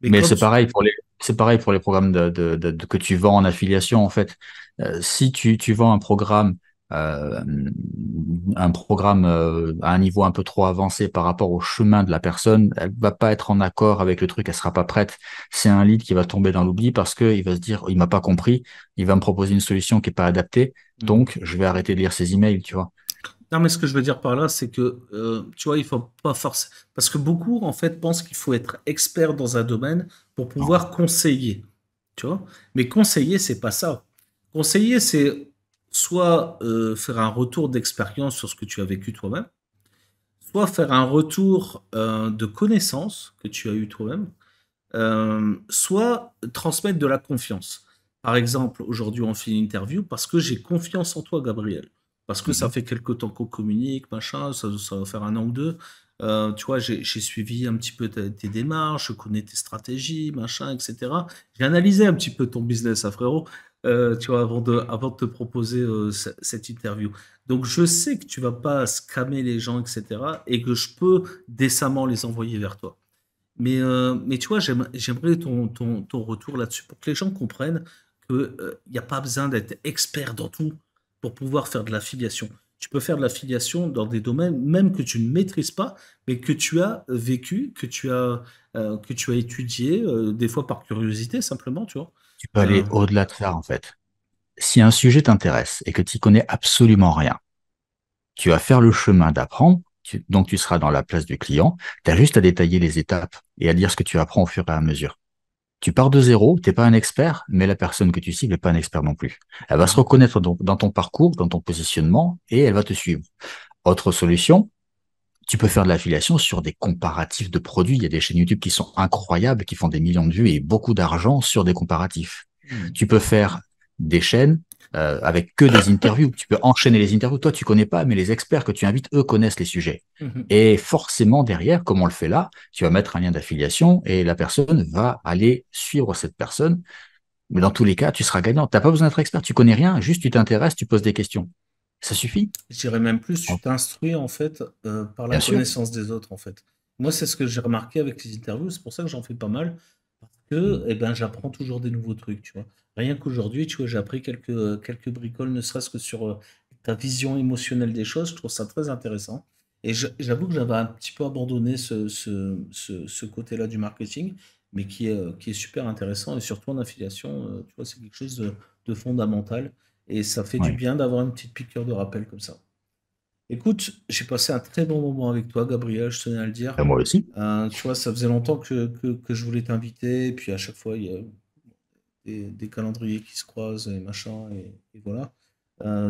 Mais Mais quand c'est pareil pour les programmes que tu vends en affiliation, en fait. Si tu vends euh, un programme à un niveau un peu trop avancé par rapport au chemin de la personne, elle va pas être en accord avec le truc, elle sera pas prête. C'est un lead qui va tomber dans l'oubli parce que il va se dire, il m'a pas compris, il va me proposer une solution qui est pas adaptée, Hmm. donc je vais arrêter de lire ses emails, tu vois. Non, mais ce que je veux dire par là, c'est que, tu vois, il faut pas forcer. Parce que beaucoup, en fait, pensent qu'il faut être expert dans un domaine pour Non. pouvoir conseiller. Tu vois? Mais conseiller, c'est pas ça. Conseiller, c'est soit faire un retour d'expérience sur ce que tu as vécu toi-même, soit faire un retour de connaissances que tu as eu toi-même, soit transmettre de la confiance. Par exemple, aujourd'hui, on fait une interview parce que j'ai confiance en toi, Gabriel. Parce que ça Mhm. fait quelque temps qu'on communique, machin, ça va faire un an ou deux. Tu vois, j'ai suivi un petit peu tes démarches, je connais tes stratégies, machin, etc. J'ai analysé un petit peu ton business, hein, frérot, tu vois, avant de te proposer cette interview. Donc, je sais que tu vas pas scammer les gens, etc. Et que je peux décemment les envoyer vers toi. Mais tu vois, j'aimerais ton retour là-dessus pour que les gens comprennent qu'il n'y a pas besoin d'être expert dans tout pour pouvoir faire de l'affiliation. Tu peux faire de l'affiliation dans des domaines même que tu ne maîtrises pas, mais que tu as vécu, que tu as étudié, des fois par curiosité simplement, tu vois. Tu peux Euh, aller au-delà de ça, en fait. Si un sujet t'intéresse et que tu connais absolument rien, tu vas faire le chemin d'apprendre, donc tu seras dans la place du client, tu as juste à détailler les étapes et à dire ce que tu apprends au fur et à mesure. Tu pars de zéro, t'es pas un expert, mais la personne que tu cibles n'est pas un expert non plus. Elle va se mhm, reconnaître dans ton parcours, dans ton positionnement, et elle va te suivre. Autre solution, tu peux faire de l'affiliation sur des comparatifs de produits. Il y a des chaînes YouTube qui sont incroyables, qui font des millions de vues et beaucoup d'argent sur des comparatifs. mhm, Tu peux faire des chaînes avec que des interviews. Tu peux enchaîner les interviews. Toi, tu connais pas, mais les experts que tu invites, eux, connaissent les sujets. mhm. Et forcément, derrière, comme on le fait là, tu vas mettre un lien d'affiliation et la personne va aller suivre cette personne. Mais dans tous les cas, tu seras gagnant. Tu n'as pas besoin d'être expert. Tu connais rien. Juste, tu t'intéresses, tu poses des questions. Ça suffit. Je dirais même plus, tu t'instruis en fait par la Bien sûr. connaissance des autres en fait. Moi, c'est ce que j'ai remarqué avec les interviews, c'est pour ça que j'en fais pas mal, parce que eh ben, j'apprends toujours des nouveaux trucs, tu vois. Rien qu'aujourd'hui, tu vois, j'ai appris quelques bricoles, ne serait-ce que sur ta vision émotionnelle des choses, je trouve ça très intéressant. Et j'avoue que j'avais un petit peu abandonné ce côté-là du marketing, mais qui est super intéressant, et surtout en affiliation, tu vois, c'est quelque chose de fondamental. Et ça fait du Oui. bien d'avoir une petite piqûre de rappel comme ça. Écoute, j'ai passé un très bon moment avec toi, Gabriel, je tenais à le dire. Moi aussi. Tu vois, ça faisait longtemps que je voulais t'inviter, et puis à chaque fois, il y a des calendriers qui se croisent et machin, et voilà.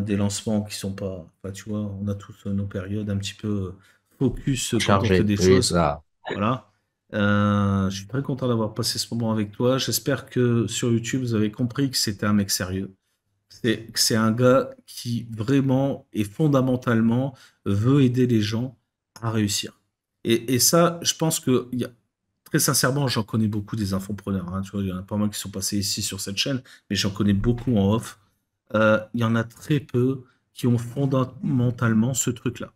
Des lancements qui sont pas. Enfin, tu vois, on a tous nos périodes un petit peu focus quand on fait Chargé. des Oui, choses. ça. Voilà. Je suis très content d'avoir passé ce moment avec toi. J'espère que sur YouTube, vous avez compris que c'était un mec sérieux. C'est un gars qui vraiment et fondamentalement veut aider les gens à réussir. Et ça, je pense que très sincèrement, j'en connais beaucoup des infopreneurs, hein. Tu vois, il y en a pas mal qui sont passés ici sur cette chaîne, mais j'en connais beaucoup en off. Il y en a très peu qui ont fondamentalement ce truc-là.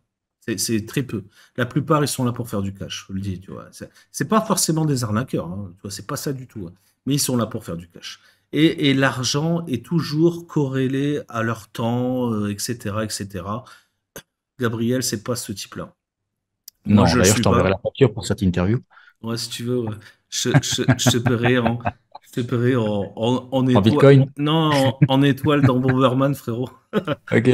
C'est très peu. La plupart, ils sont là pour faire du cash, je le dis, tu vois. C'est pas forcément des arnaqueurs, hein, tu vois, c'est pas ça du tout, hein. Mais ils sont là pour faire du cash. Et l'argent est toujours corrélé à leur temps, etc., etc. Gabriel, c'est pas ce type-là. Moi, Non, je le d'ailleurs, je suis t'enverrai pas. la facture pour cette interview Ouais, si tu veux, ouais. Je te paierai en en étoile. Bitcoin. Non, en étoile dans Bomberman, frérot. Ok.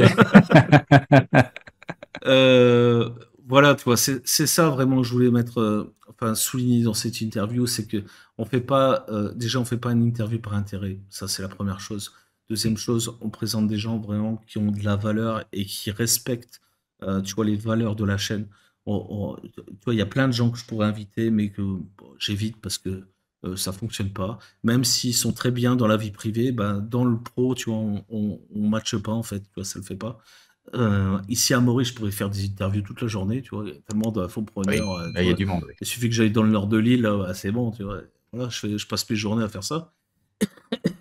Euh, voilà, tu vois, c'est ça vraiment que je voulais mettre, enfin, souligner dans cette interview, c'est que déjà, on fait pas une interview par intérêt. Ça, c'est la première chose. Deuxième chose, on présente des gens vraiment qui ont de la valeur et qui respectent, tu vois, les valeurs de la chaîne. Tu vois, il y a plein de gens que je pourrais inviter, mais que bon, j'évite parce que ça fonctionne pas. Même s'ils sont très bien dans la vie privée, ben, dans le pro, tu vois, on matche pas en fait, tu vois, ça le fait pas. Ici à Maurice, je pourrais faire des interviews toute la journée, tu vois. Il y a tellement Oui, d'infopreneurs, là, tu il y a vois. du monde, oui. Il suffit que j'aille dans le nord de l'île, là, bah, c'est bon, tu vois. Voilà, je passe mes journées à faire ça,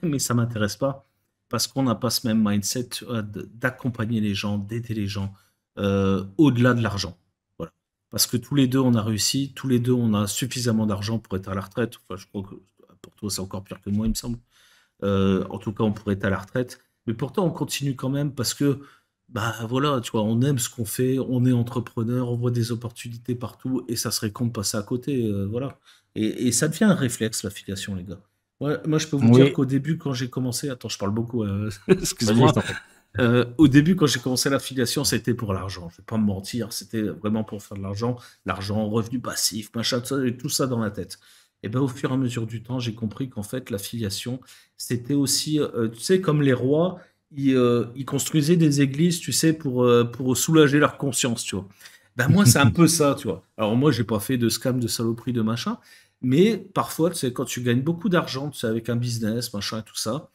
mais ça m'intéresse pas parce qu'on n'a pas ce même mindset, tu vois, d'accompagner les gens, d'aider les gens au-delà de l'argent. Voilà. Parce que tous les deux, on a réussi, tous les deux, on a suffisamment d'argent pour être à la retraite. Enfin, je crois que pour toi, c'est encore pire que moi, il me semble. En tout cas, on pourrait être à la retraite. Mais pourtant, on continue quand même parce que, bah voilà, tu vois, on aime ce qu'on fait, on est entrepreneur, on voit des opportunités partout et ça serait con de passer à côté, voilà. Et ça devient un réflexe, l'affiliation, les gars. Moi, je peux vous dire Oui, qu'au début, quand j'ai commencé, attends, je parle beaucoup, vas-y, je excuse-moi. t'en prie. Au début, quand j'ai commencé l'affiliation, c'était pour l'argent. Je vais pas me mentir, c'était vraiment pour faire de l'argent, revenu passif, machin, tout ça dans la tête. Et ben, au fur et à mesure du temps, j'ai compris qu'en fait, l'affiliation, c'était aussi, tu sais, comme les rois, ils construisaient des églises, tu sais, pour soulager leur conscience, tu vois. Ben moi, c'est un peu ça, tu vois. Alors moi, j'ai pas fait de scam, de saloperie, de machin, mais parfois, tu sais, quand tu gagnes beaucoup d'argent, tu sais, avec un business, machin et tout ça,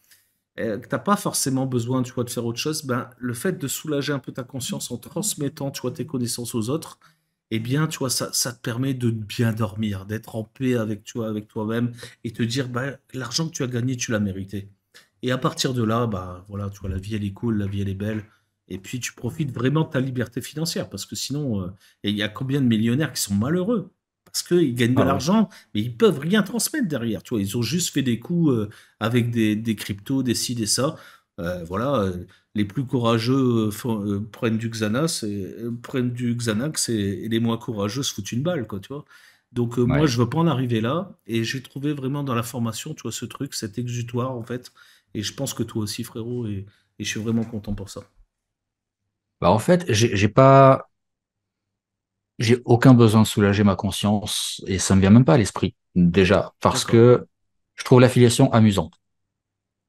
que t'as pas forcément besoin, tu vois, de faire autre chose, ben le fait de soulager un peu ta conscience en transmettant, tu vois, tes connaissances aux autres, eh bien, tu vois, ça te permet de bien dormir, d'être en paix avec, tu vois, avec toi-même et te dire, ben, l'argent que tu as gagné, tu l'as mérité. Et à partir de là, bah voilà, tu vois, la vie elle est cool, la vie elle est belle. Et puis tu profites vraiment de ta liberté financière parce que sinon, il y a combien de millionnaires qui sont malheureux parce qu'ils gagnent de Ah ouais. l'argent, mais ils peuvent rien transmettre derrière. Tu vois, ils ont juste fait des coups avec des cryptos, des ci, des ça. Voilà, les plus courageux prennent du Xanax et les moins courageux se foutent une balle, quoi, tu vois. Donc moi, Ouais. je veux pas en arriver là, et j'ai trouvé vraiment dans la formation, tu vois, ce truc, cet exutoire en fait, et je pense que toi aussi, frérot, et je suis vraiment content pour ça. Bah, en fait, j'ai aucun besoin de soulager ma conscience et ça me vient même pas à l'esprit. Déjà, parce D'accord. que je trouve l'affiliation amusante.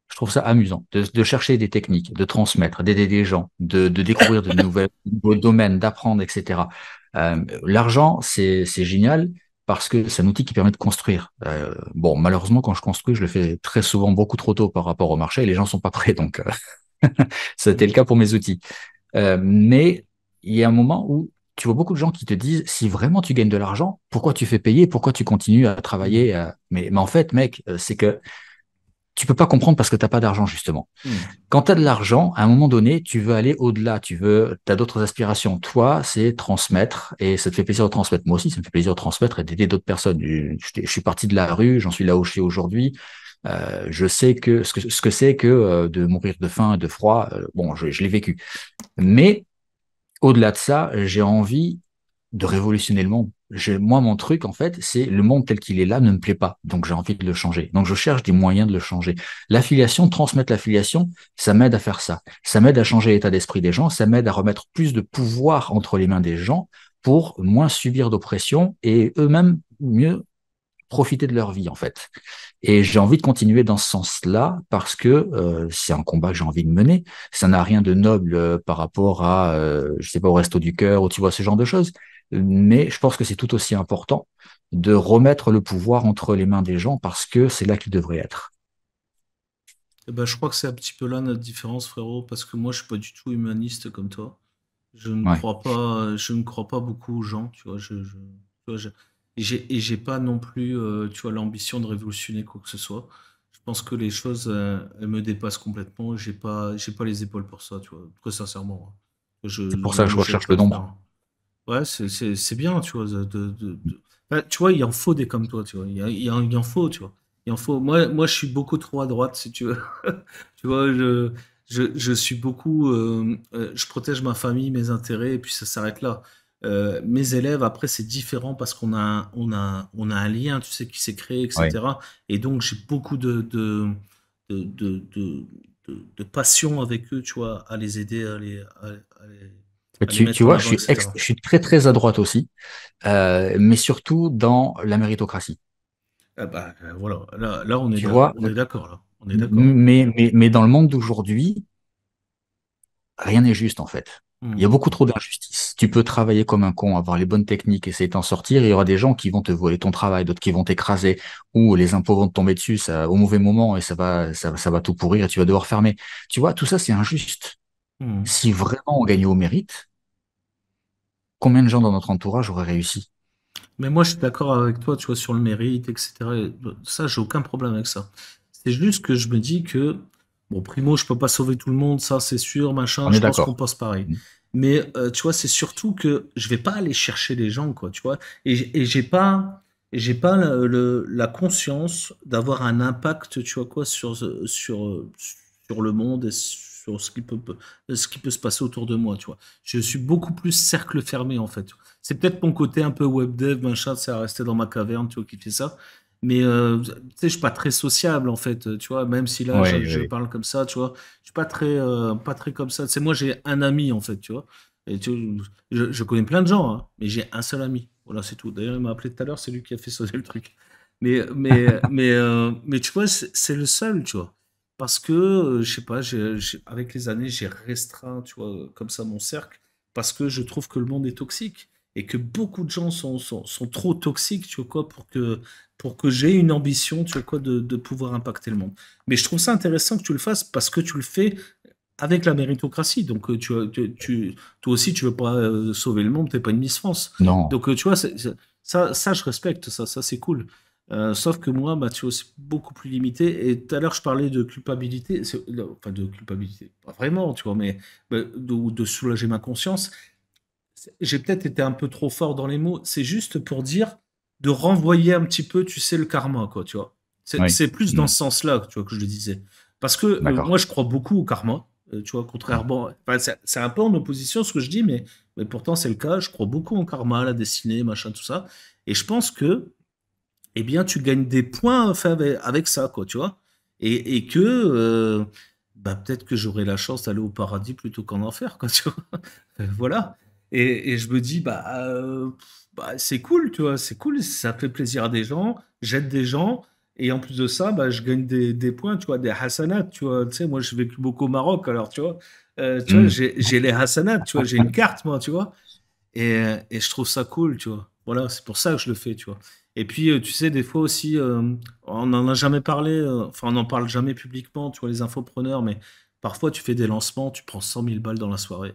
Je trouve ça amusant de chercher des techniques, de transmettre, d'aider des gens, de découvrir de nouveaux domaines, d'apprendre, etc. L'argent, c'est génial parce que c'est un outil qui permet de construire. Bon, malheureusement, quand je construis, je le fais très souvent beaucoup trop tôt par rapport au marché et les gens sont pas prêts. Donc, c'était le Mm. cas pour mes outils. Mais il y a un moment où tu vois beaucoup de gens qui te disent, si vraiment tu gagnes de l'argent, pourquoi tu fais payer, pourquoi tu continues à Mm. travailler mais en fait, mec, c'est que tu peux pas comprendre parce que t'as pas d'argent, justement. Mm. Quand tu as de l'argent, à un moment donné, tu veux aller au-delà, tu as d'autres aspirations. Toi, c'est transmettre et ça te fait plaisir de transmettre. Moi aussi, ça me fait plaisir de transmettre et d'aider d'autres personnes. Je suis parti de la rue, j'en suis là où je suis aujourd'hui. Je sais que ce que c'est que de mourir de faim et de froid, bon, je l'ai vécu. Mais au-delà de ça, j'ai envie de révolutionner le monde. Moi, mon truc, en fait, c'est le monde tel qu'il est là ne me plaît pas. Donc, j'ai envie de le changer. Donc, je cherche des moyens de le changer. L'affiliation, transmettre l'affiliation, ça m'aide à faire ça. Ça m'aide à changer l'état d'esprit des gens. Ça m'aide à remettre plus de pouvoir entre les mains des gens pour moins subir d'oppression et eux-mêmes mieux profiter de leur vie, en fait. Et j'ai envie de continuer dans ce sens-là parce que c'est un combat que j'ai envie de mener. Ça n'a rien de noble par rapport à, je sais pas, au resto du cœur ou tu vois ce genre de choses. Mais je pense que c'est tout aussi important de remettre le pouvoir entre les mains des gens parce que c'est là qu'il devrait être. Eh ben, je crois que c'est un petit peu là notre différence, frérot, parce que moi, je suis pas du tout humaniste comme toi. Ouais. Je ne crois pas beaucoup aux gens, tu vois. Tu vois, et j'ai pas non plus, tu vois, l'ambition de révolutionner quoi que ce soit. Je pense que les choses, elles me dépassent complètement. J'ai pas les épaules pour ça, tu vois. Très sincèrement, hein. C'est pour ça que je Moi, je vais recherche pas le le nombre. faire. Ouais, c'est bien, tu vois. Bah, tu vois, il en faut des comme toi, tu vois. Il en faut, tu vois. Il en faut. Moi, je suis beaucoup trop à droite, si tu veux. Tu vois, je suis beaucoup. Je protège ma famille, mes intérêts, et puis ça s'arrête là. Mes élèves, après, c'est différent parce on a un lien, tu sais, qui s'est créé, Ouais. etc. Et donc, j'ai beaucoup de, de, de, de passion avec eux, tu vois, à les aider, à les Tu mettre en vois, avant, etc. je suis très, très à droite aussi, mais surtout dans la méritocratie. Ah bah, voilà, là Tu vois, on est d'accord, là. On est d'accord. mais dans le monde d'aujourd'hui, rien n'est juste en fait. Il y a Hmm. beaucoup trop d'injustice. Tu peux travailler comme un con, avoir les bonnes techniques, essayer de t'en sortir. Il y aura des gens qui vont te voler ton travail, d'autres qui vont t'écraser, ou les impôts vont te tomber dessus au mauvais moment et ça va tout pourrir et tu vas devoir fermer. Tu vois, tout ça, c'est injuste. Hmm. Si vraiment on gagnait au mérite, combien de gens dans notre entourage auraient réussi? Mais moi, je suis d'accord avec toi, tu vois, sur le mérite, etc. Et ça, j'ai aucun problème avec ça. C'est juste que je me dis que, bon, primo, je peux pas sauver tout le monde, ça, c'est sûr, machin, On est je pense qu'on d'accord. pense pareil. Mais, tu vois, c'est surtout que je vais pas aller chercher les gens, quoi, tu vois. Et j'ai pas la conscience d'avoir un impact, tu vois, quoi, sur le monde et sur ce qui peut se passer autour de moi, tu vois. Je suis beaucoup plus cercle fermé, en fait. C'est peut-être mon côté un peu web dev, machin, c'est à rester dans ma caverne, tu vois, qui fait ça. Mais tu sais, je suis pas très sociable en fait, tu vois, même si là Oui, je oui. parle comme ça, tu vois, je suis pas très comme ça. C'est moi j'ai un ami en fait, tu vois. Et je connais plein de gens, hein, mais j'ai un seul ami. Voilà, c'est tout. D'ailleurs, il m'a appelé tout à l'heure, c'est lui qui a fait sauter le truc. Mais tu vois, c'est le seul, tu vois. Parce que, je sais pas, avec les années, j'ai restreint, tu vois, comme ça mon cercle, parce que je trouve que le monde est toxique. et que beaucoup de gens sont trop toxiques, tu vois quoi, pour que j'ai une ambition, tu vois quoi, de pouvoir impacter le monde. Mais je trouve ça intéressant que tu le fasses parce que tu le fais avec la méritocratie. Donc, toi aussi, tu veux pas sauver le monde, t'es pas une Miss France. Non, Donc, tu vois, ça, je respecte, ça c'est cool. Sauf que moi, bah, tu vois, c'est beaucoup plus limité. Et tout à l'heure, je parlais de culpabilité, enfin de culpabilité, pas vraiment, tu vois, mais bah, de soulager ma conscience. J'ai peut-être été un peu trop fort dans les mots. C'est juste pour dire de renvoyer un petit peu, tu sais, le karma, quoi, tu vois. oui, C'est plus dans hmm, ce sens-là, tu vois, que je le disais. Parce que d'accord. moi, je crois beaucoup au karma, tu vois, contrairement. Enfin, c'est un peu en opposition ce que je dis, mais pourtant, c'est le cas. Je crois beaucoup en karma, la destinée, machin, tout ça. Et je pense que, eh bien, tu gagnes des points enfin, avec ça, quoi, tu vois. Et que, bah, peut-être que j'aurai la chance d'aller au paradis plutôt qu'en enfer, quoi, tu vois. Voilà. Et je me dis, bah, c'est cool, tu vois, c'est cool, ça fait plaisir à des gens, j'aide des gens, et en plus de ça, bah, je gagne des points, tu vois, des hasanats, tu vois. Tu sais, moi, j'ai vécu beaucoup au Maroc, alors, tu vois, Hmm, j'ai les hasanats, tu vois, j'ai une carte, moi, tu vois. Et je trouve ça cool, tu vois. Voilà, c'est pour ça que je le fais, tu vois. Et puis, tu sais, des fois aussi, on n'en a jamais parlé, enfin, on n'en parle jamais publiquement, tu vois, les infopreneurs, mais parfois, tu fais des lancements, tu prends 100 000 balles dans la soirée.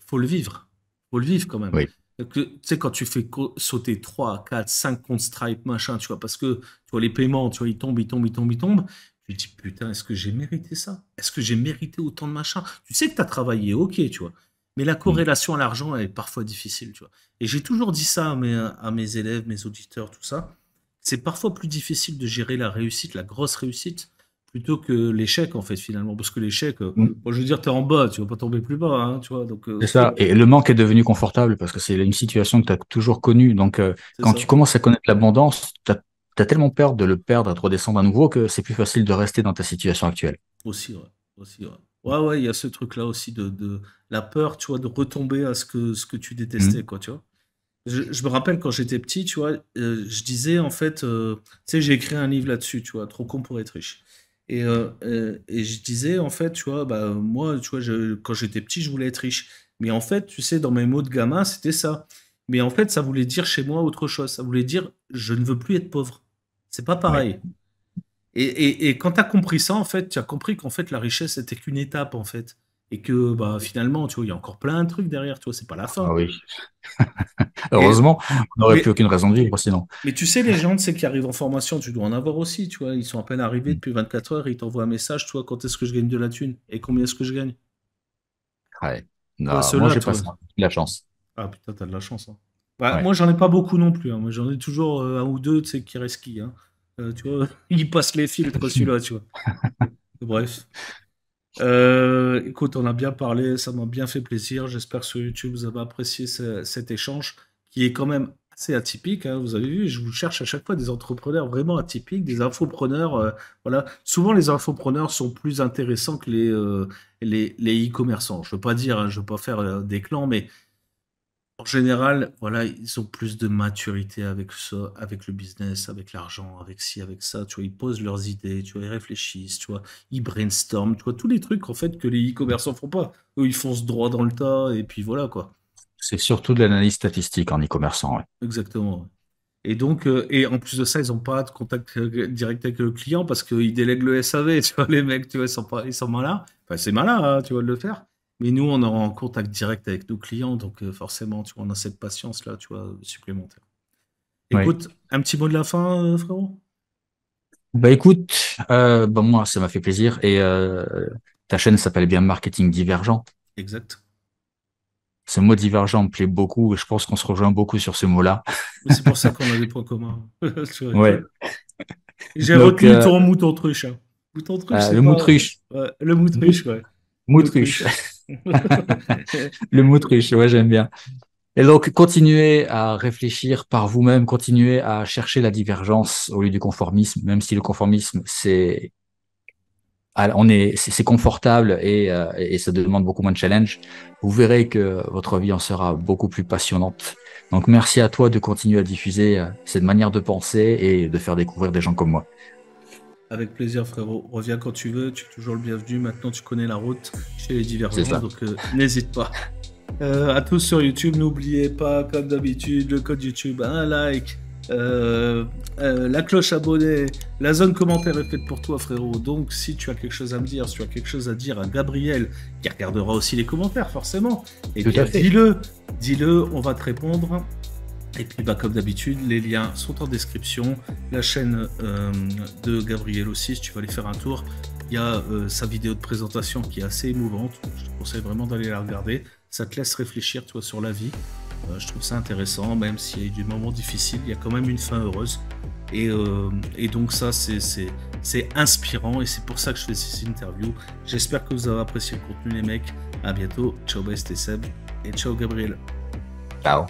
Faut le vivre. Faut le vivre quand même. oui, Tu sais, quand tu fais sauter 3 4 5 comptes Stripe, machin, tu vois, parce que, tu vois, les paiements, tu vois, ils tombent, ils tombent, ils tombent, ils tombent. Tu te dis, putain, est-ce que j'ai mérité ça? Est-ce que j'ai mérité autant de machin? Tu sais que tu as travaillé, ok, tu vois. Mais la hmm. corrélation à l'argent, elle est parfois difficile, tu vois. Et j'ai toujours dit ça à mes élèves, mes auditeurs, tout ça. C'est parfois plus difficile de gérer la réussite, la grosse réussite, plutôt que l'échec, en fait, finalement. Parce que l'échec, Hmm. bon, je veux dire, t'es en bas, tu vas pas tomber plus bas, hein, tu vois. Donc, C'est ça. Et le manque est devenu confortable parce que c'est une situation que tu as toujours connue. Donc, c'est quand tu ça. commences à connaître l'abondance, tu as tellement peur de le perdre, de redescendre à nouveau, que c'est plus facile de rester dans ta situation actuelle. Aussi, ouais. Aussi, ouais. Ouais, ouais, il y a ce truc-là aussi de la peur, tu vois, de retomber à ce que tu détestais, Hmm. quoi, tu vois. Je me rappelle quand j'étais petit, tu vois, je disais, en fait, tu sais, j'ai écrit un livre là-dessus, tu vois, Trop con pour être riche. Et je disais, en fait, tu vois, bah, moi, tu vois, quand j'étais petit, je voulais être riche. Mais en fait, tu sais, dans mes mots de gamin, c'était ça. Mais en fait, ça voulait dire chez moi autre chose. Ça voulait dire, je ne veux plus être pauvre. C'est pas Oui. pareil. Et quand tu as compris ça, en fait, tu as compris qu'en fait, la richesse, c'était qu'une étape, en fait. Et que bah, finalement, tu vois, il y a encore plein de trucs derrière, tu vois, c'est pas la Ah fin. oui. Et, Heureusement, on n'aurait plus mais, aucune raison de vivre sinon. mais tu sais, les gens, tu sais, qui arrivent en formation, tu dois en avoir aussi, tu vois. Ils sont à peine arrivés Hmm. depuis 24 heures, ils t'envoient un message, tu vois, quand est-ce que je gagne de la thune et combien est-ce que je gagne. Ouais. Tu vois, Non, moi, ceux-là, j'ai tu pas vois. ça. J'ai la chance. Ah putain, t'as de la chance, hein. Bah, Ouais. moi, j'en ai pas beaucoup non plus, hein. Moi, j'en ai toujours un ou deux, tu sais, qui restent qui, hein. Tu vois, ils passent les filtres, celui-là, tu vois. Bref. Écoute, on a bien parlé, ça m'a bien fait plaisir. J'espère que sur YouTube, vous avez apprécié cet échange qui est quand même assez atypique, hein. Vous avez vu, je vous cherche à chaque fois des entrepreneurs vraiment atypiques, des infopreneurs. Voilà. Souvent, les infopreneurs sont plus intéressants que les e-commerçants. Je veux pas dire, hein, je veux pas faire des clans, mais en général, voilà, ils ont plus de maturité avec ça, avec le business, avec l'argent, avec ci, avec ça. Tu vois, ils posent leurs idées, tu vois, ils réfléchissent, tu vois, ils brainstorment, tu vois, tous les trucs en fait que les e-commerçants font pas. Eux, ils foncent droit dans le tas et puis voilà quoi. C'est surtout de l'analyse statistique en e-commerçant. Ouais. Exactement. Ouais. Et donc, et en plus de ça, ils n'ont pas de contact direct avec le client parce qu'ils délèguent le SAV, tu vois, les mecs, tu vois, ils sont malins. Enfin, c'est malin, hein, tu vois, de le faire. Mais nous, on est en contact direct avec nos clients, donc forcément, tu vois, on a cette patience-là, tu vois, supplémentaire. Ouais. Écoute, un petit mot de la fin, frérot? Bah écoute, bah, moi, ça m'a fait plaisir. Et ta chaîne s'appelle bien Marketing Divergent. Exact. Ce mot divergent me plaît beaucoup et je pense qu'on se rejoint beaucoup sur ce mot-là. Mais c'est pour ça qu'on a des points communs. Tu Ouais. rigoles. J'ai Donc, retenu ton mouton-truche, hein. Mouton-truche, c'est le pas... moutruche. Ouais, le Mou- moutruche, ouais. Moutruche. L'autruche. Le moutruche, ouais, j'aime bien. Et donc, continuez à réfléchir par vous-même, continuez à chercher la divergence au lieu du conformisme, même si le conformisme, c'est confortable et ça demande beaucoup moins de challenge. Vous verrez que votre vie en sera beaucoup plus passionnante. Donc, merci à toi de continuer à diffuser cette manière de penser et de faire découvrir des gens comme moi. Avec plaisir, frérot. Reviens quand tu veux, tu es toujours le bienvenu. Maintenant, tu connais la route chez les C'est divergents, ça. donc n'hésite pas. À tous sur YouTube, n'oubliez pas, comme d'habitude, le code YouTube, un like, la cloche abonnée, la zone commentaire est faite pour toi, frérot. Donc, si tu as quelque chose à me dire, si tu as quelque chose à dire à Gabriel, qui regardera aussi les commentaires, forcément, eh Tout bien, à fait. dis-le, on va te répondre. Et puis, bah, comme d'habitude, les liens sont en description. La chaîne de Gabriel aussi, si tu vas aller faire un tour. Il y a sa vidéo de présentation qui est assez émouvante. Je te conseille vraiment d'aller la regarder. Ça te laisse réfléchir, toi, sur la vie. Je trouve ça intéressant, même s'il y a eu des moments difficiles, il y a quand même une fin heureuse. Et donc ça, c'est inspirant et c'est pour ça que je fais cette interview. J'espère que vous avez apprécié le contenu, les mecs. À bientôt. Ciao, Best et Seb. Et ciao, Gabriel. Ciao.